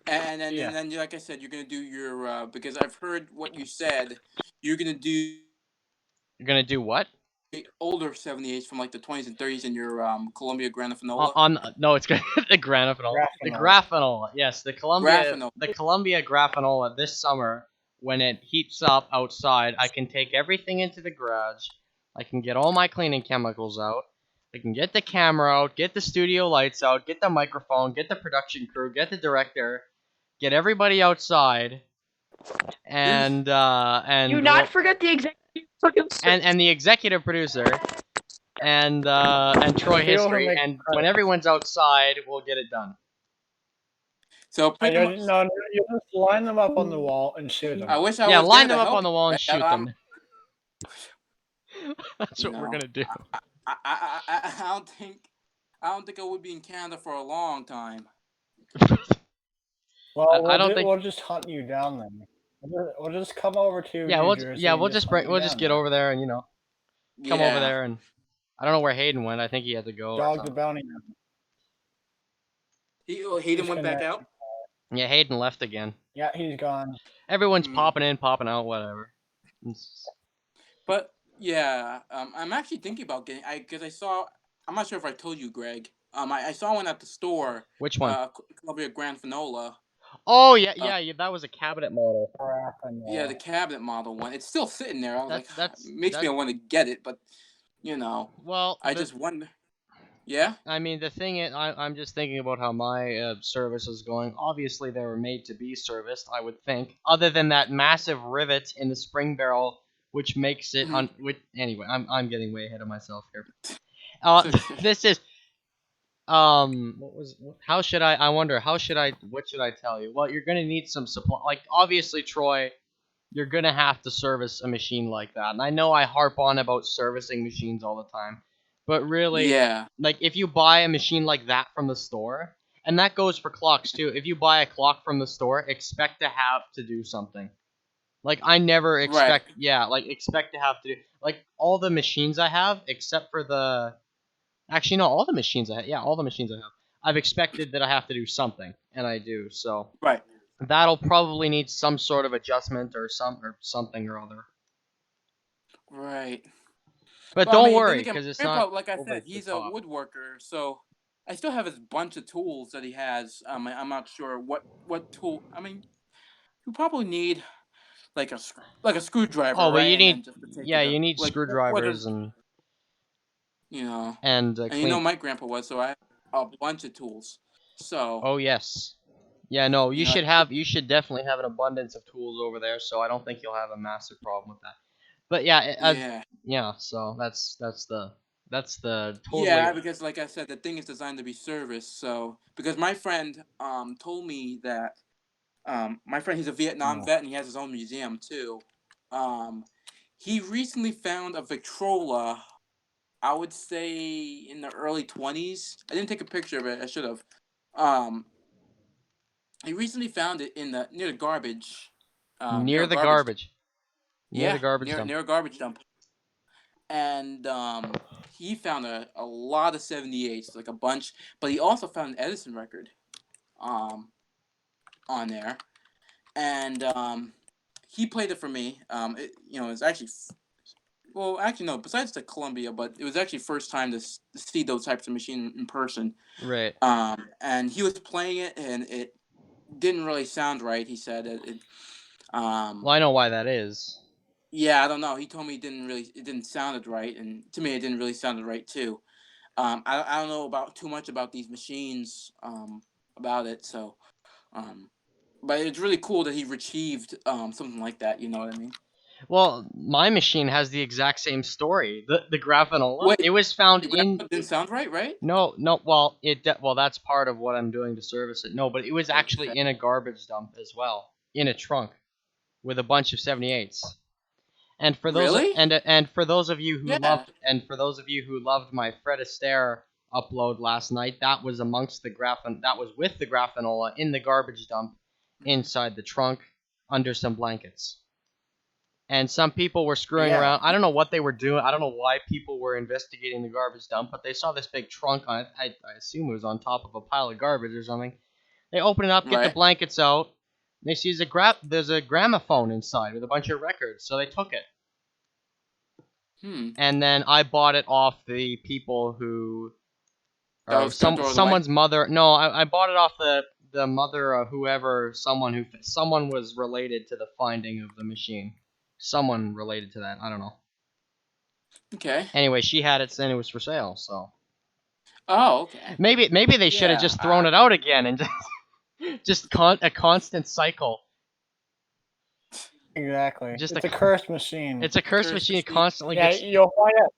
And then, Yeah. and then, like I said, you're gonna do your because I've heard what you said. You're gonna do You're gonna do what? older 78s from like the 20s and 30s in your Columbia Grafanola. No, it's the Grafanola. The Grafanola. Yes, the Columbia Grafanola this summer. When it heats up outside, I can take everything into the garage. I can get all my cleaning chemicals out. I can get the camera out, get the studio lights out, get the microphone, get the production crew, get the director, get everybody outside, and Do not forget the executive producer. and the executive producer, and Troy The people who History, make and credits. when everyone's outside, we'll get it done. So And pretty much, you just line them up on the wall and shoot them. I wish I Yeah, was line there them to up help on the wall and you. shoot I'm- them. That's what we're No. gonna do. I don't think I would be in Canada for a long time. Well, I don't think. we'll just hunt you down then. We'll just come over to. Yeah, New Jersey and we'll just hunt you we'll just down get there. over there and come Yeah. over there, and I don't know where Hayden went. I think he had to go. or Dog the something. bounty hunter. Hayden went back out. Yeah, Hayden left again. Yeah, he's gone. Everyone's Hmm. popping in, popping out, whatever. But yeah, I'm actually thinking about getting. Because I saw. I'm not sure if I told you, Greg. I saw one at the store. Which one? Columbia Grafanola. Oh yeah, that was a cabinet model. Yeah, the cabinet model one. It's still sitting there. I was like, That's- makes me want to get it, but Well, I just wonder. Yeah. I mean, the thing is, I'm just thinking about how my service is going. Obviously, they were made to be serviced, I would think. Other than that massive rivet in the spring barrel, which makes it anyway, I'm getting way ahead of myself here. This is how should I wonder what should I tell you? Well, you're gonna need some supply. Like obviously, Troy, you're gonna have to service a machine like that. And I know I harp on about servicing machines all the time. But really, Yeah. like if you buy a machine like that from the store, and that goes for clocks too. If you buy a clock from the store, expect to have to do something. Like I never expect, expect to have to do. Like all the machines I have, except for actually no, all the machines I have, I've expected that I have to do something, and I do. So Right. that'll probably need some sort of adjustment or something or other. Right. But Well, I don't mean, worry, then again, because it's Grandpa, not. like I over said, the he's a top. woodworker, so I still have his bunch of tools that he has. I'm not sure what tool. I mean, you probably need like a screwdriver, Oh, but right? you And then need just to take yeah, it you need like what screwdrivers is and you know, and and clean. my grandpa was, so I have a bunch of tools. So Oh yes. Yeah, no, you know, you should definitely have an abundance of tools over there, so I don't think you'll have a massive problem with that. But yeah, yeah, yeah, so that's the totally yeah, because like I said, the thing is designed to be serviced. So because my friend told me that my friend, he's a Vietnam Oh. vet and he has his own museum too. Um, he recently found a Victrola. I would say in the early 20s. I didn't take a picture of it. I should have. Um, he recently found it in the near the garbage, near near a the garbage dump. garbage. Near the Yeah, garbage dump. near a garbage dump, and he found a lot of 78s, like a bunch. But he also found an Edison record, um, on there, and he played it for me. It's actually well, actually no. Besides the Columbia, but it was actually first time to see those types of machines in person. Right. And he was playing it, and it didn't really sound right. He said Well, I know why that is. yeah, I don't know. He told me it didn't sound right, and to me it didn't really sound right too. I don't know about too much about these machines, about it. So, but it's really cool that he retrieved something like that. You know what I mean? Well, my machine has the exact same story. The Graphenola. Wait, It was found the in graphic didn't sound right, right? no. Well, that's part of what I'm doing to service it. No, but it was actually Okay. in a garbage dump as well, in a trunk with a bunch of 78s. And for those Really? and for those of you who Yeah. loved my Fred Astaire upload last night, that was with the Graphenola in the garbage dump inside the trunk under some blankets. And some people were screwing Yeah. around. I don't know what they were doing. I don't know why people were investigating the garbage dump, but they saw this big trunk on it. I assume it was on top of a pile of garbage or something. They open it up, get the Right. blankets out. And they see there's a gramophone inside with a bunch of records, so they took it. Hmm. And then I bought it off the people who, That or was gonna throw it away. someone's mother. No, I bought it off the mother of whoever, someone was related to the finding of the machine. Someone related to that. I don't know. Okay. Anyway, she had it and it was for sale. So Oh, okay. maybe they should have Yeah. just thrown it out again and just a constant cycle. Exactly. Just It's a a cursed machine. It's a cursed Cursed machine. It machine. constantly Yeah, gets. you'll find out.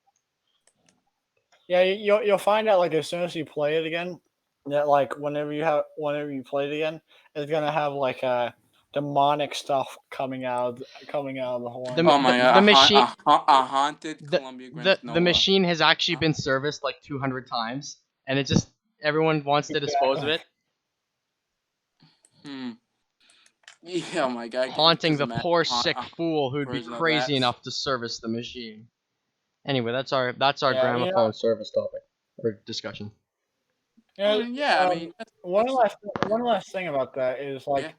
Yeah, you'll find out like as soon as you play it again, that like whenever you play it again, it's gonna have like demonic stuff coming out of the horn. Oh my The god. machine. A haunted The, Columbia the Graphenola. machine has actually been serviced like 200 times, and it just everyone wants to dispose of it, Hmm. Yeah. Oh my god. haunting Just the imagine poor a sick fool who'd be version of that. crazy enough to service the machine. Anyway, that's our Yeah, gramophone service topic or discussion. Yeah. I mean. one last thing about that is like,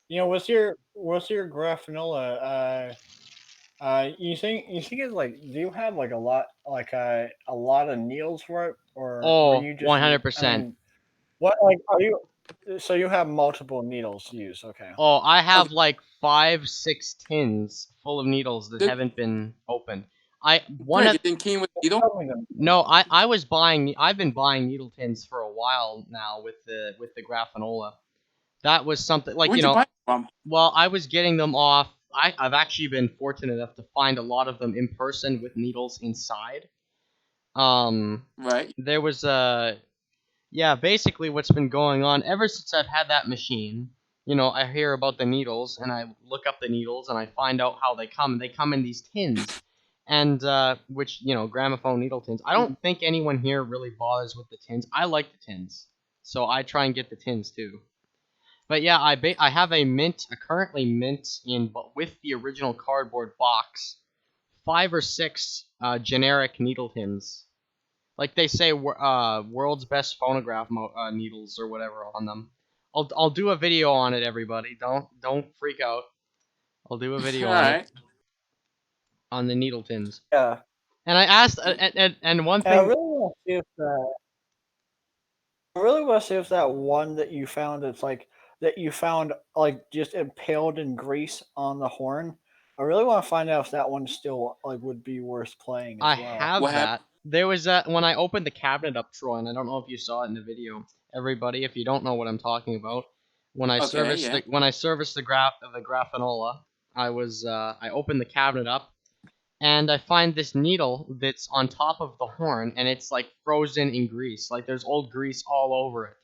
Yeah. what's your graphenola? You think it's like, do you have like a lot of needles for it, or were Oh, you just? I 100%. mean, what like are you? So you have multiple needles to use? Okay. Oh, I have Okay. like 5-6 tins full of needles that Did, haven't been opened. Greg, it didn't came with a needle. Tell me them. No, I've been buying needle tins for a while now with the Graphenola. That was something like, Where'd you buy it from? well, I was getting them off. I've actually been fortunate enough to find a lot of them in person with needles inside. Right. There was yeah, basically what's been going on ever since I've had that machine. I hear about the needles and I look up the needles and I find out how they come. They come in these tins, and which gramophone needle tins. I don't think anyone here really bothers with the tins. I like the tins, so I try and get the tins too. But yeah, I have a currently mint with the original cardboard box, 5 or 6 generic needle tins. Like they say, world's best phonograph needles or whatever on them. I'll do a video on it, everybody. Don't freak out. I'll do a video All on it right. on the needle tins. Yeah. And I asked, and one And I thing. really want to see if that. I really want to see if that one that you found, it's like that you found like just impaled in grease on the horn. I really want to find out if that one still would be worth playing I as well. have What that. There was when I opened the cabinet up, Troy, and I don't know if you saw it in the video. Everybody, if you don't know what I'm talking about, when I Okay, yeah. serviced the Graphenola, I opened the cabinet up, and I find this needle that's on top of the horn, and it's like frozen in grease, like there's old grease all over it.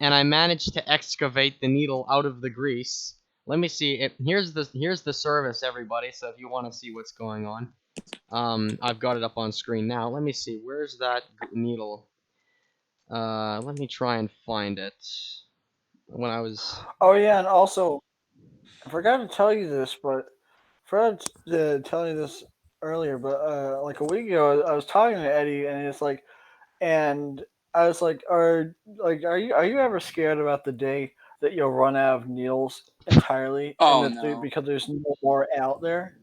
And I managed to excavate the needle out of the grease. Let me see. Here's the service, everybody. So if you want to see what's going on, I've got it up on screen now. Let me see. Where's that needle? Let me try and find it. When I was Oh yeah, and also I forgot to tell you this, but forgot to tell you this earlier. But like a week ago, I was talking to Eddie, and it's like, and I was like, are you ever scared about the day that you'll run out of needles entirely, and Oh that no. because there's no more out there?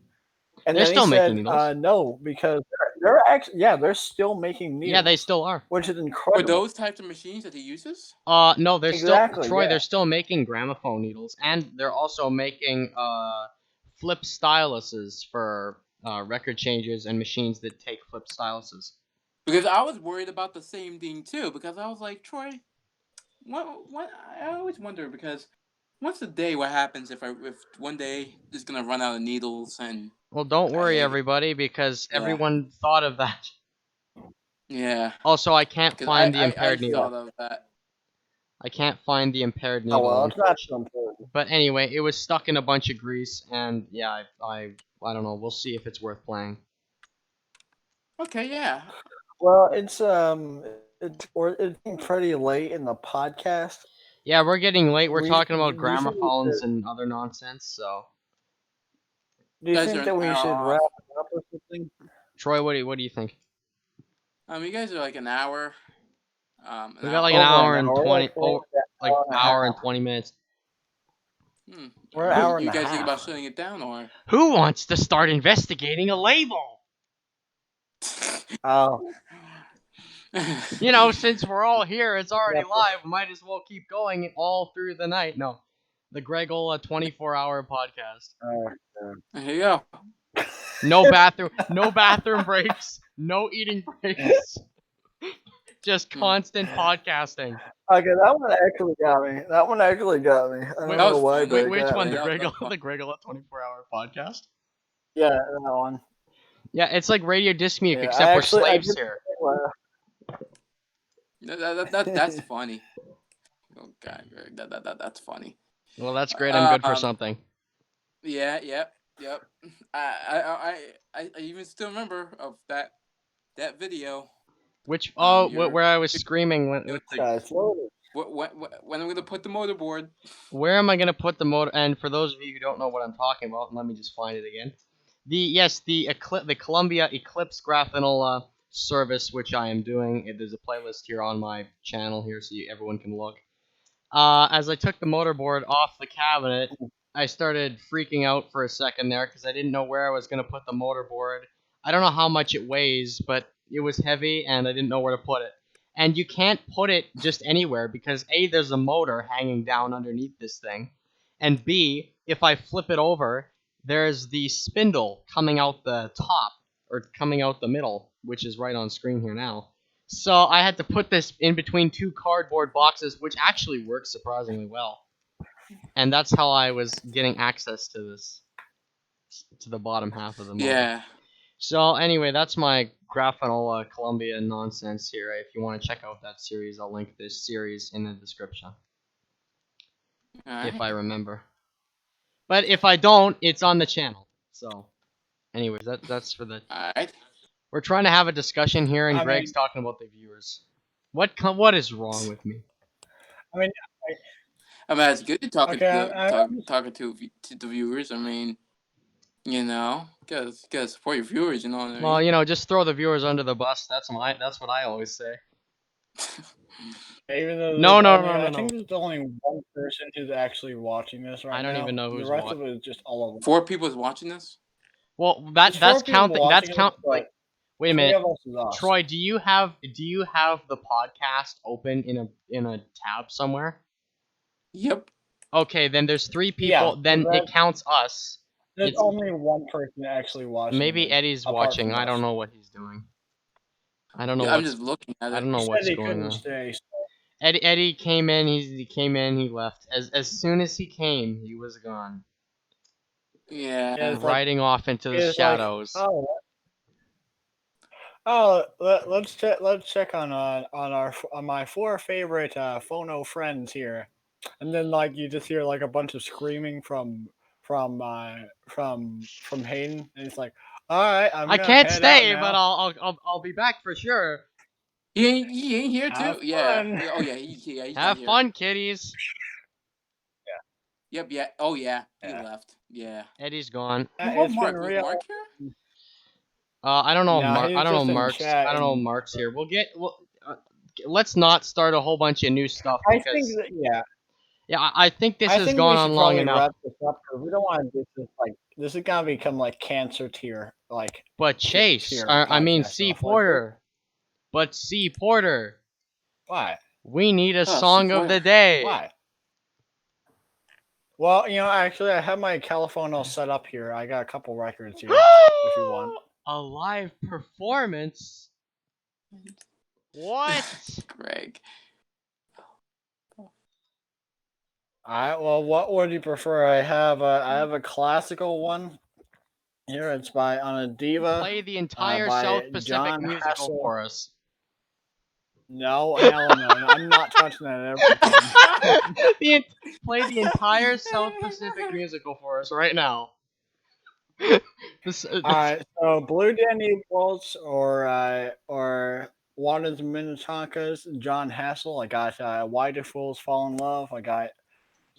And they're then he still making said, needles. no, because they're actually, yeah, they're still making needles. Yeah, they still are. Which is For incredible. those types of machines that he uses? No, they're Exactly, still Troy. yeah. They're still making gramophone needles, and they're also making flip styluses for record changers and machines that take flip styluses. Because I was worried about the same thing too. Because I was like, Troy, what? I always wonder because what's the day? What happens if one day it's gonna run out of needles and Well, don't worry, I everybody, because yeah. everyone thought of that. Yeah. Also, I can't Because find the I impaired needle. thought of that. I can't find the impaired Oh needle, well, it's not so unfortunately. important. But anyway, it was stuck in a bunch of grease, and yeah, I don't know. We'll see if it's worth playing. Okay, yeah. Well, it's getting pretty late in the podcast. Yeah, we're getting late. We're We talking do about you think we gramophones should, and other nonsense. So, do you You guys are think an that we should hour wrap off. it up or something? Troy, what do you think? You guys are like an hour. An We got hour. like an Over hour an and hour. 20, We're like an like hour and a hour and half. 20 minutes. We're an You, hour and you a guys think about half. shutting it down or? Who wants to start investigating a label? Oh, You know, since we're all here, it's already yeah. live. Might as well keep going all through the night. No, the Gregola 24-hour podcast. Here you go. No bathroom breaks, no eating breaks. Just constant podcasting. Okay, that one actually got me. I don't Wait, That know was why, funny. but it which got one? me. The That was Gregola 24-hour podcast? Yeah, that one. Yeah, it's like Radio Disc Mute, Yeah, except we're I slaves did here. That's funny. Oh god, that's funny. Well, that's great. I'm good for something. Yeah, yep. I even still remember of that video. Which Your where I was screaming when it's loaded. when I'm gonna put the motorboard. where am I gonna put the motor? And for those of you who don't know what I'm talking about, let me just find it again. The Columbia Eclipse Graphenola service, which I am doing. There's a playlist here on my channel here, so everyone can look. As I took the motorboard off the cabinet, I started freaking out for a second there because I didn't know where I was gonna put the motorboard. I don't know how much it weighs, but it was heavy, and I didn't know where to put it. And you can't put it just anywhere because A, there's a motor hanging down underneath this thing, and B, if I flip it over, there's the spindle coming out the top, or coming out the middle, which is right on screen here now. So I had to put this in between two cardboard boxes, which actually works surprisingly well. And that's how I was getting access to this, to the bottom half of the motor. Yeah. So anyway, that's my Graphenola Columbia nonsense here. If you want to check out that series, I'll link this series in the description. Alright. If I remember. But if I don't, it's on the channel. So, anyways, that's for the... Alright. We're trying to have a discussion here, and I Greg's mean- talking about the viewers. What is wrong with me? I mean, It's good to talking Okay, talking to the viewers. I mean, gotta support your viewers. You know what I mean? Well, just throw the viewers under the bus. That's what I always say. even though No, I think there's only one person who's actually watching this right now. I don't even know who's the rest of it is just all over. 4 people is watching this. Well, There's four that's people count. That's watching count. it, but Wait a three minute, of us is us. Troy. Do you have the podcast open in a tab somewhere? Yep. Okay, then there's 3 people. Yeah, then that- it counts us. There's It's- only one person actually watching. Maybe it, Eddie's apart watching. from I don't us. know what he's doing. I don't know Yeah, I'm what's. just looking at it. I don't know He what's said he going couldn't on. stay. So. Eddie came in. He came in. He left. As soon as he came, he was gone, Yeah. Yeah, it's like, riding off into the it's like, shadows. let's check on my 4 favorite phono friends here, and then like you just hear like a bunch of screaming from Hayden, and it's like, all right, I'm I gonna can't head stay, out but now. I'll be back for sure. He ain't here Have too. Yeah. fun. Oh yeah. He's not Have here. fun, kiddies. Yep. Yeah. Oh yeah. He Yeah. left. Yeah. Eddie's gone. What It's Mark? been Was real. Mark here? I don't know. No, he's I don't know just in Mark's. chat I don't know and- Mark's here. Let's not start a whole bunch of new stuff I because think that, yeah. yeah, I think this I has think gone we on should long probably enough. wrap this up because we don't want to do this like this is gonna become like cancer tier like. But Chase, tier I mean podcast C stuff, like, Porter. But C Porter, why? we need a C. song of the Porter. day. Why? Well, actually, I have my Califone all set up here. I got a couple records here if you want. A live performance. What? Greg. All right. Well, what would you prefer? I have a classical one here. It's by On a Diva. Play the entire by South Pacific John musical Hassel. for us. No, hell no. I'm not touching that ever again. Play the entire South Pacific musical for us right now. All right. So Blue Dandy Waltz or Wanted Minnetonka's John Hassel. I got Why Do Fools Fall in Love. I got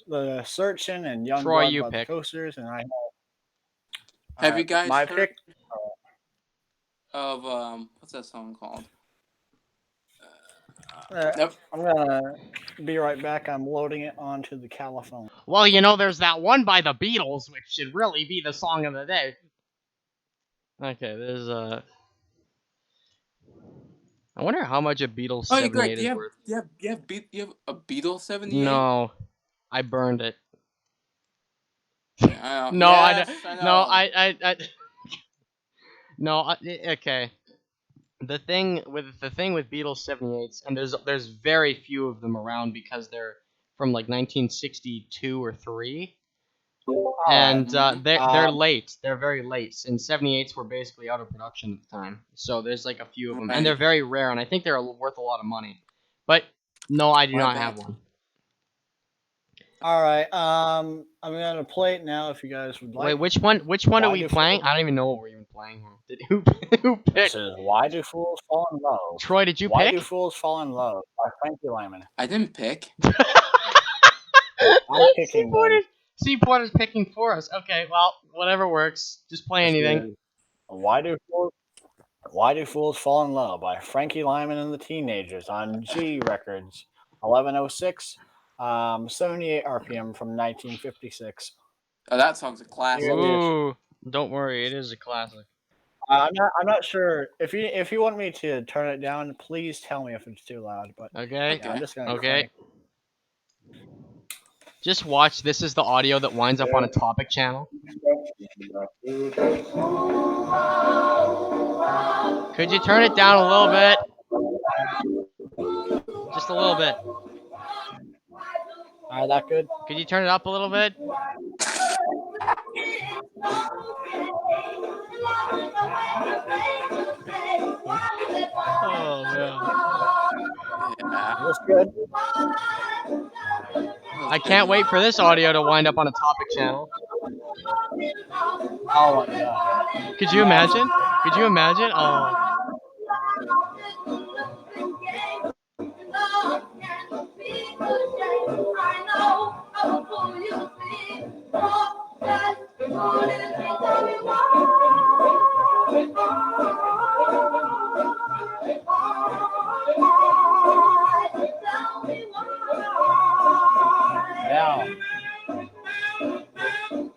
The Searching and Young Troy, Blood you by the pick. Coasters, and I Have you guys my heard pick? of what's that song called? I'm gonna be right back. I'm loading it onto the Califone. Well, there's that one by the Beatles, which should really be the song of the day. Okay, there's I wonder how much a Beatles Oh, 78 Greg, is worth. you have a Beatles 78? No, I burned it. I No, yes, I know. no, okay. The thing with Beatles 78s, and there's very few of them around because they're from like 1962 or 3. And they're late. They're very late. And 78s were basically out of production at the time. So there's like a few of them, and they're very rare. And I think they're worth a lot of money. But no, I do not have one. All right. I'm gonna play it now if you guys would like. Wait, which one? Which one are we playing? I don't even know what we're even playing here. Who picked? This is Why Do Fools Fall in Love? Troy, did you Why pick? Do Fools Fall in Love by Frankie Lyman. I didn't pick. I'm picking one. C Porter's picking for us. Okay, well, whatever works. Just play anything. Why Do Fools Fall in Love by Frankie Lyman and the Teenagers on G Records, 1106, 78 RPM from 1956. Oh, that song's a classic. Ooh, don't worry, it is a classic. I'm not sure if you want me to turn it down. Please tell me if it's too loud. But okay, yeah, I'm just gonna okay. Just watch. This is the audio that winds up on a topic channel. Could you turn it down a little bit? Just a little bit. All right, that good? Could you turn it up a little bit? Oh man. Yeah. That's good. I can't wait for this audio to wind up on a topic channel. Oh my god. Could you imagine? Could you imagine? Oh. Yeah.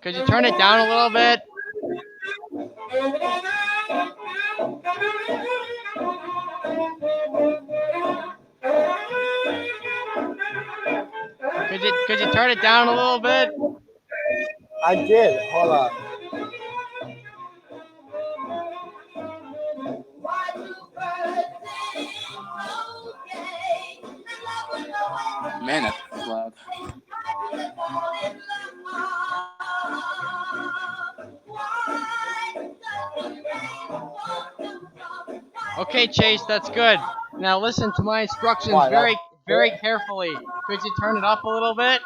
Could you turn it down a little bit? Could you turn it down a little bit? I did. Hold on. Man, that's loud. Okay, Chase, that's good. Now listen to my instructions Why, very, that's- very carefully. Could you turn it up a little bit?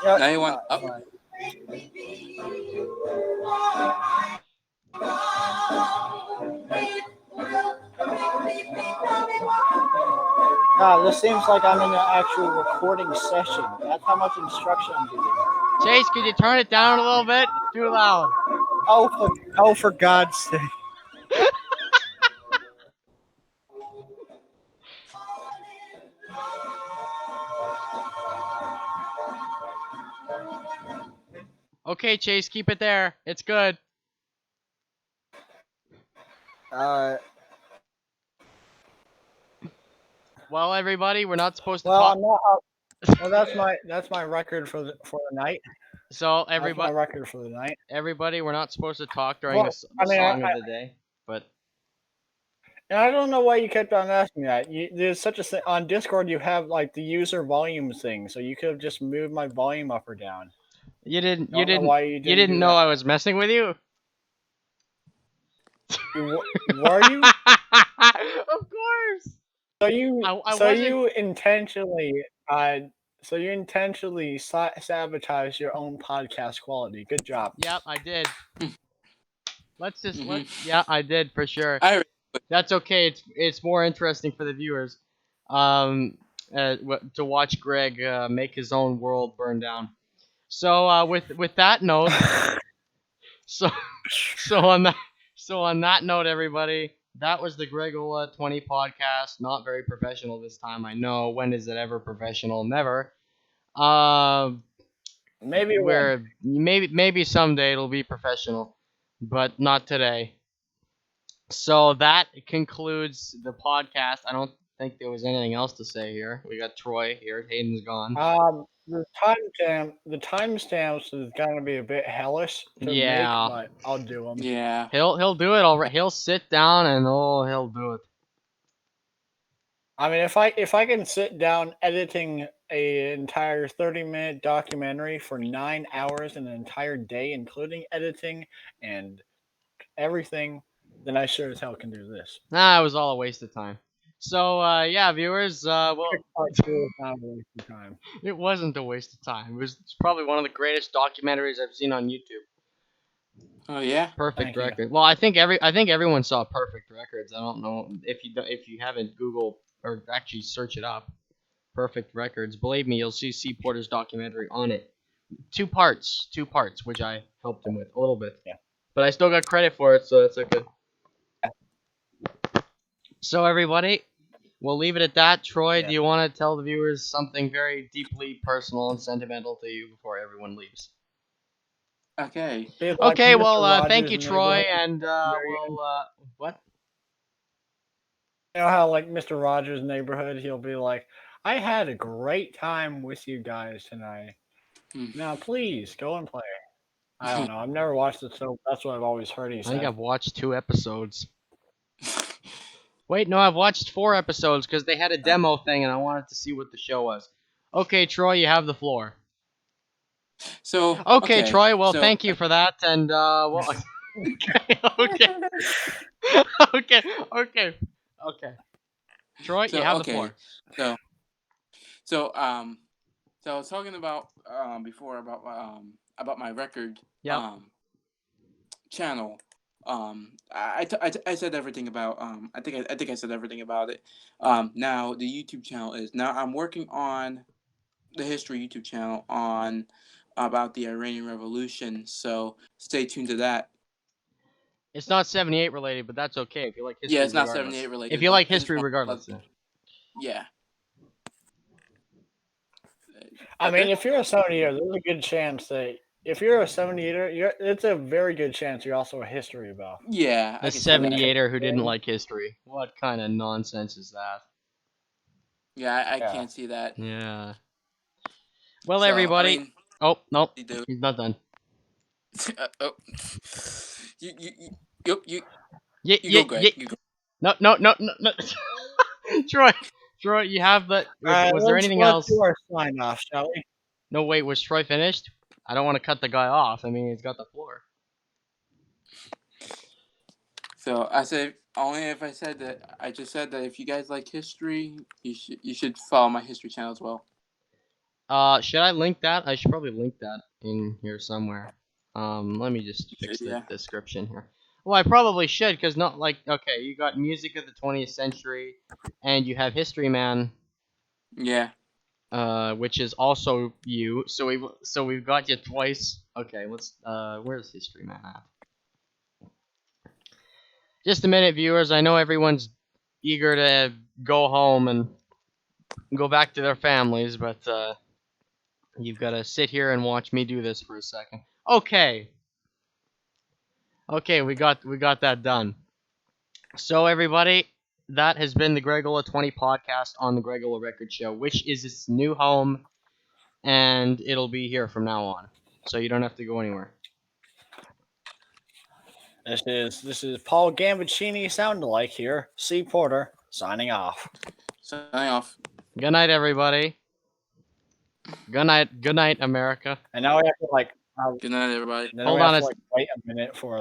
Yeah, Now you want up. fine. This seems like I'm in an actual recording session. That's how much instruction I'm giving. Chase, could you turn it down a little bit? It's too loud. Oh, for God's sake. Okay, Chase, keep it there. It's good. Well, everybody, we're not supposed to Well, talk. I'm not. Well, that's my record for the night. So That's my everybody, record for the night. we're not supposed to talk during Well, the song of the day. But And I don't know why you kept on asking that. There's such a thing on Discord. You have like the user volume thing, so you could have just moved my volume up or down. you didn't. Don't know why you didn't do know that. I was messing with you. Were you? Of course. So you I so wasn't- you intentionally sabotage your own podcast quality. Good job. Yep, I did. Let's just Mhm. Yeah, I did for sure. I That's okay. It's more interesting for the viewers, to watch Greg make his own world burn down. So with that note, so on that note, everybody, that was the Gregola 20 podcast. Not very professional this time. I know. When is it ever professional? Never. Maybe it won't. Where maybe someday it'll be professional, but not today. So that concludes the podcast. I don't think there was anything else to say here. We got Troy here. Hayden's gone. The timestamps is gonna be a bit hellish to Yeah. make, but I'll do them. Yeah. He'll do it already. He'll sit down and he'll do it. I mean, if I can sit down editing a entire 30-minute documentary for 9 hours in an entire day, including editing and everything, then I sure as hell can do this. Nah, it was all a waste of time. So yeah, viewers. Well, Part 2 is not a waste of time. it wasn't a waste of time. It's probably one of the greatest documentaries I've seen on YouTube. Oh yeah. Perfect Thank you. Record. Well, I think everyone saw Perfect Records. I don't know if you haven't Google or actually search it up. Perfect Records. Believe me, you'll see C. Porter's documentary on it. Two parts, which I helped him with a little bit. Yeah. But I still got credit for it, so that's okay. So everybody, we'll leave it at that. Troy, do you want to tell the viewers something very deeply personal and sentimental to you before everyone leaves? Okay. Okay, Mr. well, thank Rogers' you, Troy, neighborhood. and what? You know how like Mr. Rogers' neighborhood, he'll be like, "I had a great time with you guys tonight. Now please go and play." I don't know. I've never watched it, so that's what I've always heard he I said. think I've watched 2 episodes. Wait, no, I've watched 4 episodes because they had a demo thing and I wanted to see what the show was. Okay, Troy, you have the floor. So Okay, Troy, well, so, thank you for that, and, well... okay. Okay. Troy, you have the floor. So I was talking about before about my record Yep. channel. I said everything about I think I said everything about it. Now the YouTube channel is now I'm working on the history YouTube channel on about the Iranian Revolution. So stay tuned to that. It's not 78 related, but that's okay if you like history. Yeah, it's not regardless. 78 related. If you but like I just history, want- regardless. Yeah. I mean, if you're a 78er, there's a good chance that if you're a 78er, it's a very good chance you're also a history buff. Yeah. The 78er who didn't like history. What kind of nonsense is that? Yeah, I Yeah. can't see that. Yeah. Well, So, I everybody. mean, Oh, nope. you do. He's not done. Oh. You Yeah, go, Greg. You go. No. Troy. Troy, you have that. All right, Was there let's anything else? do our sign off, shall we? No, wait. Was Troy finished? I don't want to cut the guy off. I mean, he's got the floor. So I said only if I said that. I just said that if you guys like history, you should follow my history channel as well. Should I link that? I should probably link that in here somewhere. Let me just fix the Yeah. description here. Well, I probably should, because not like, okay, you got music of the 20th century, and you have History Man, Yeah. which is also you. So we've got you twice. Okay, let's where's History Man at? Just a minute, viewers. I know everyone's eager to go home and go back to their families, but you've got to sit here and watch me do this for a second. Okay. Okay, we got that done. So everybody, that has been the Gregola 20 podcast on the Gregola Record Show, which is its new home, and it'll be here from now on. So you don't have to go anywhere. This is Paul Gambaccini sound alike here. C. Porter signing off. Signing off. Good night, everybody. Good night, America. And now we have to like Good night, everybody. then Hold we have on to a- like wait a minute for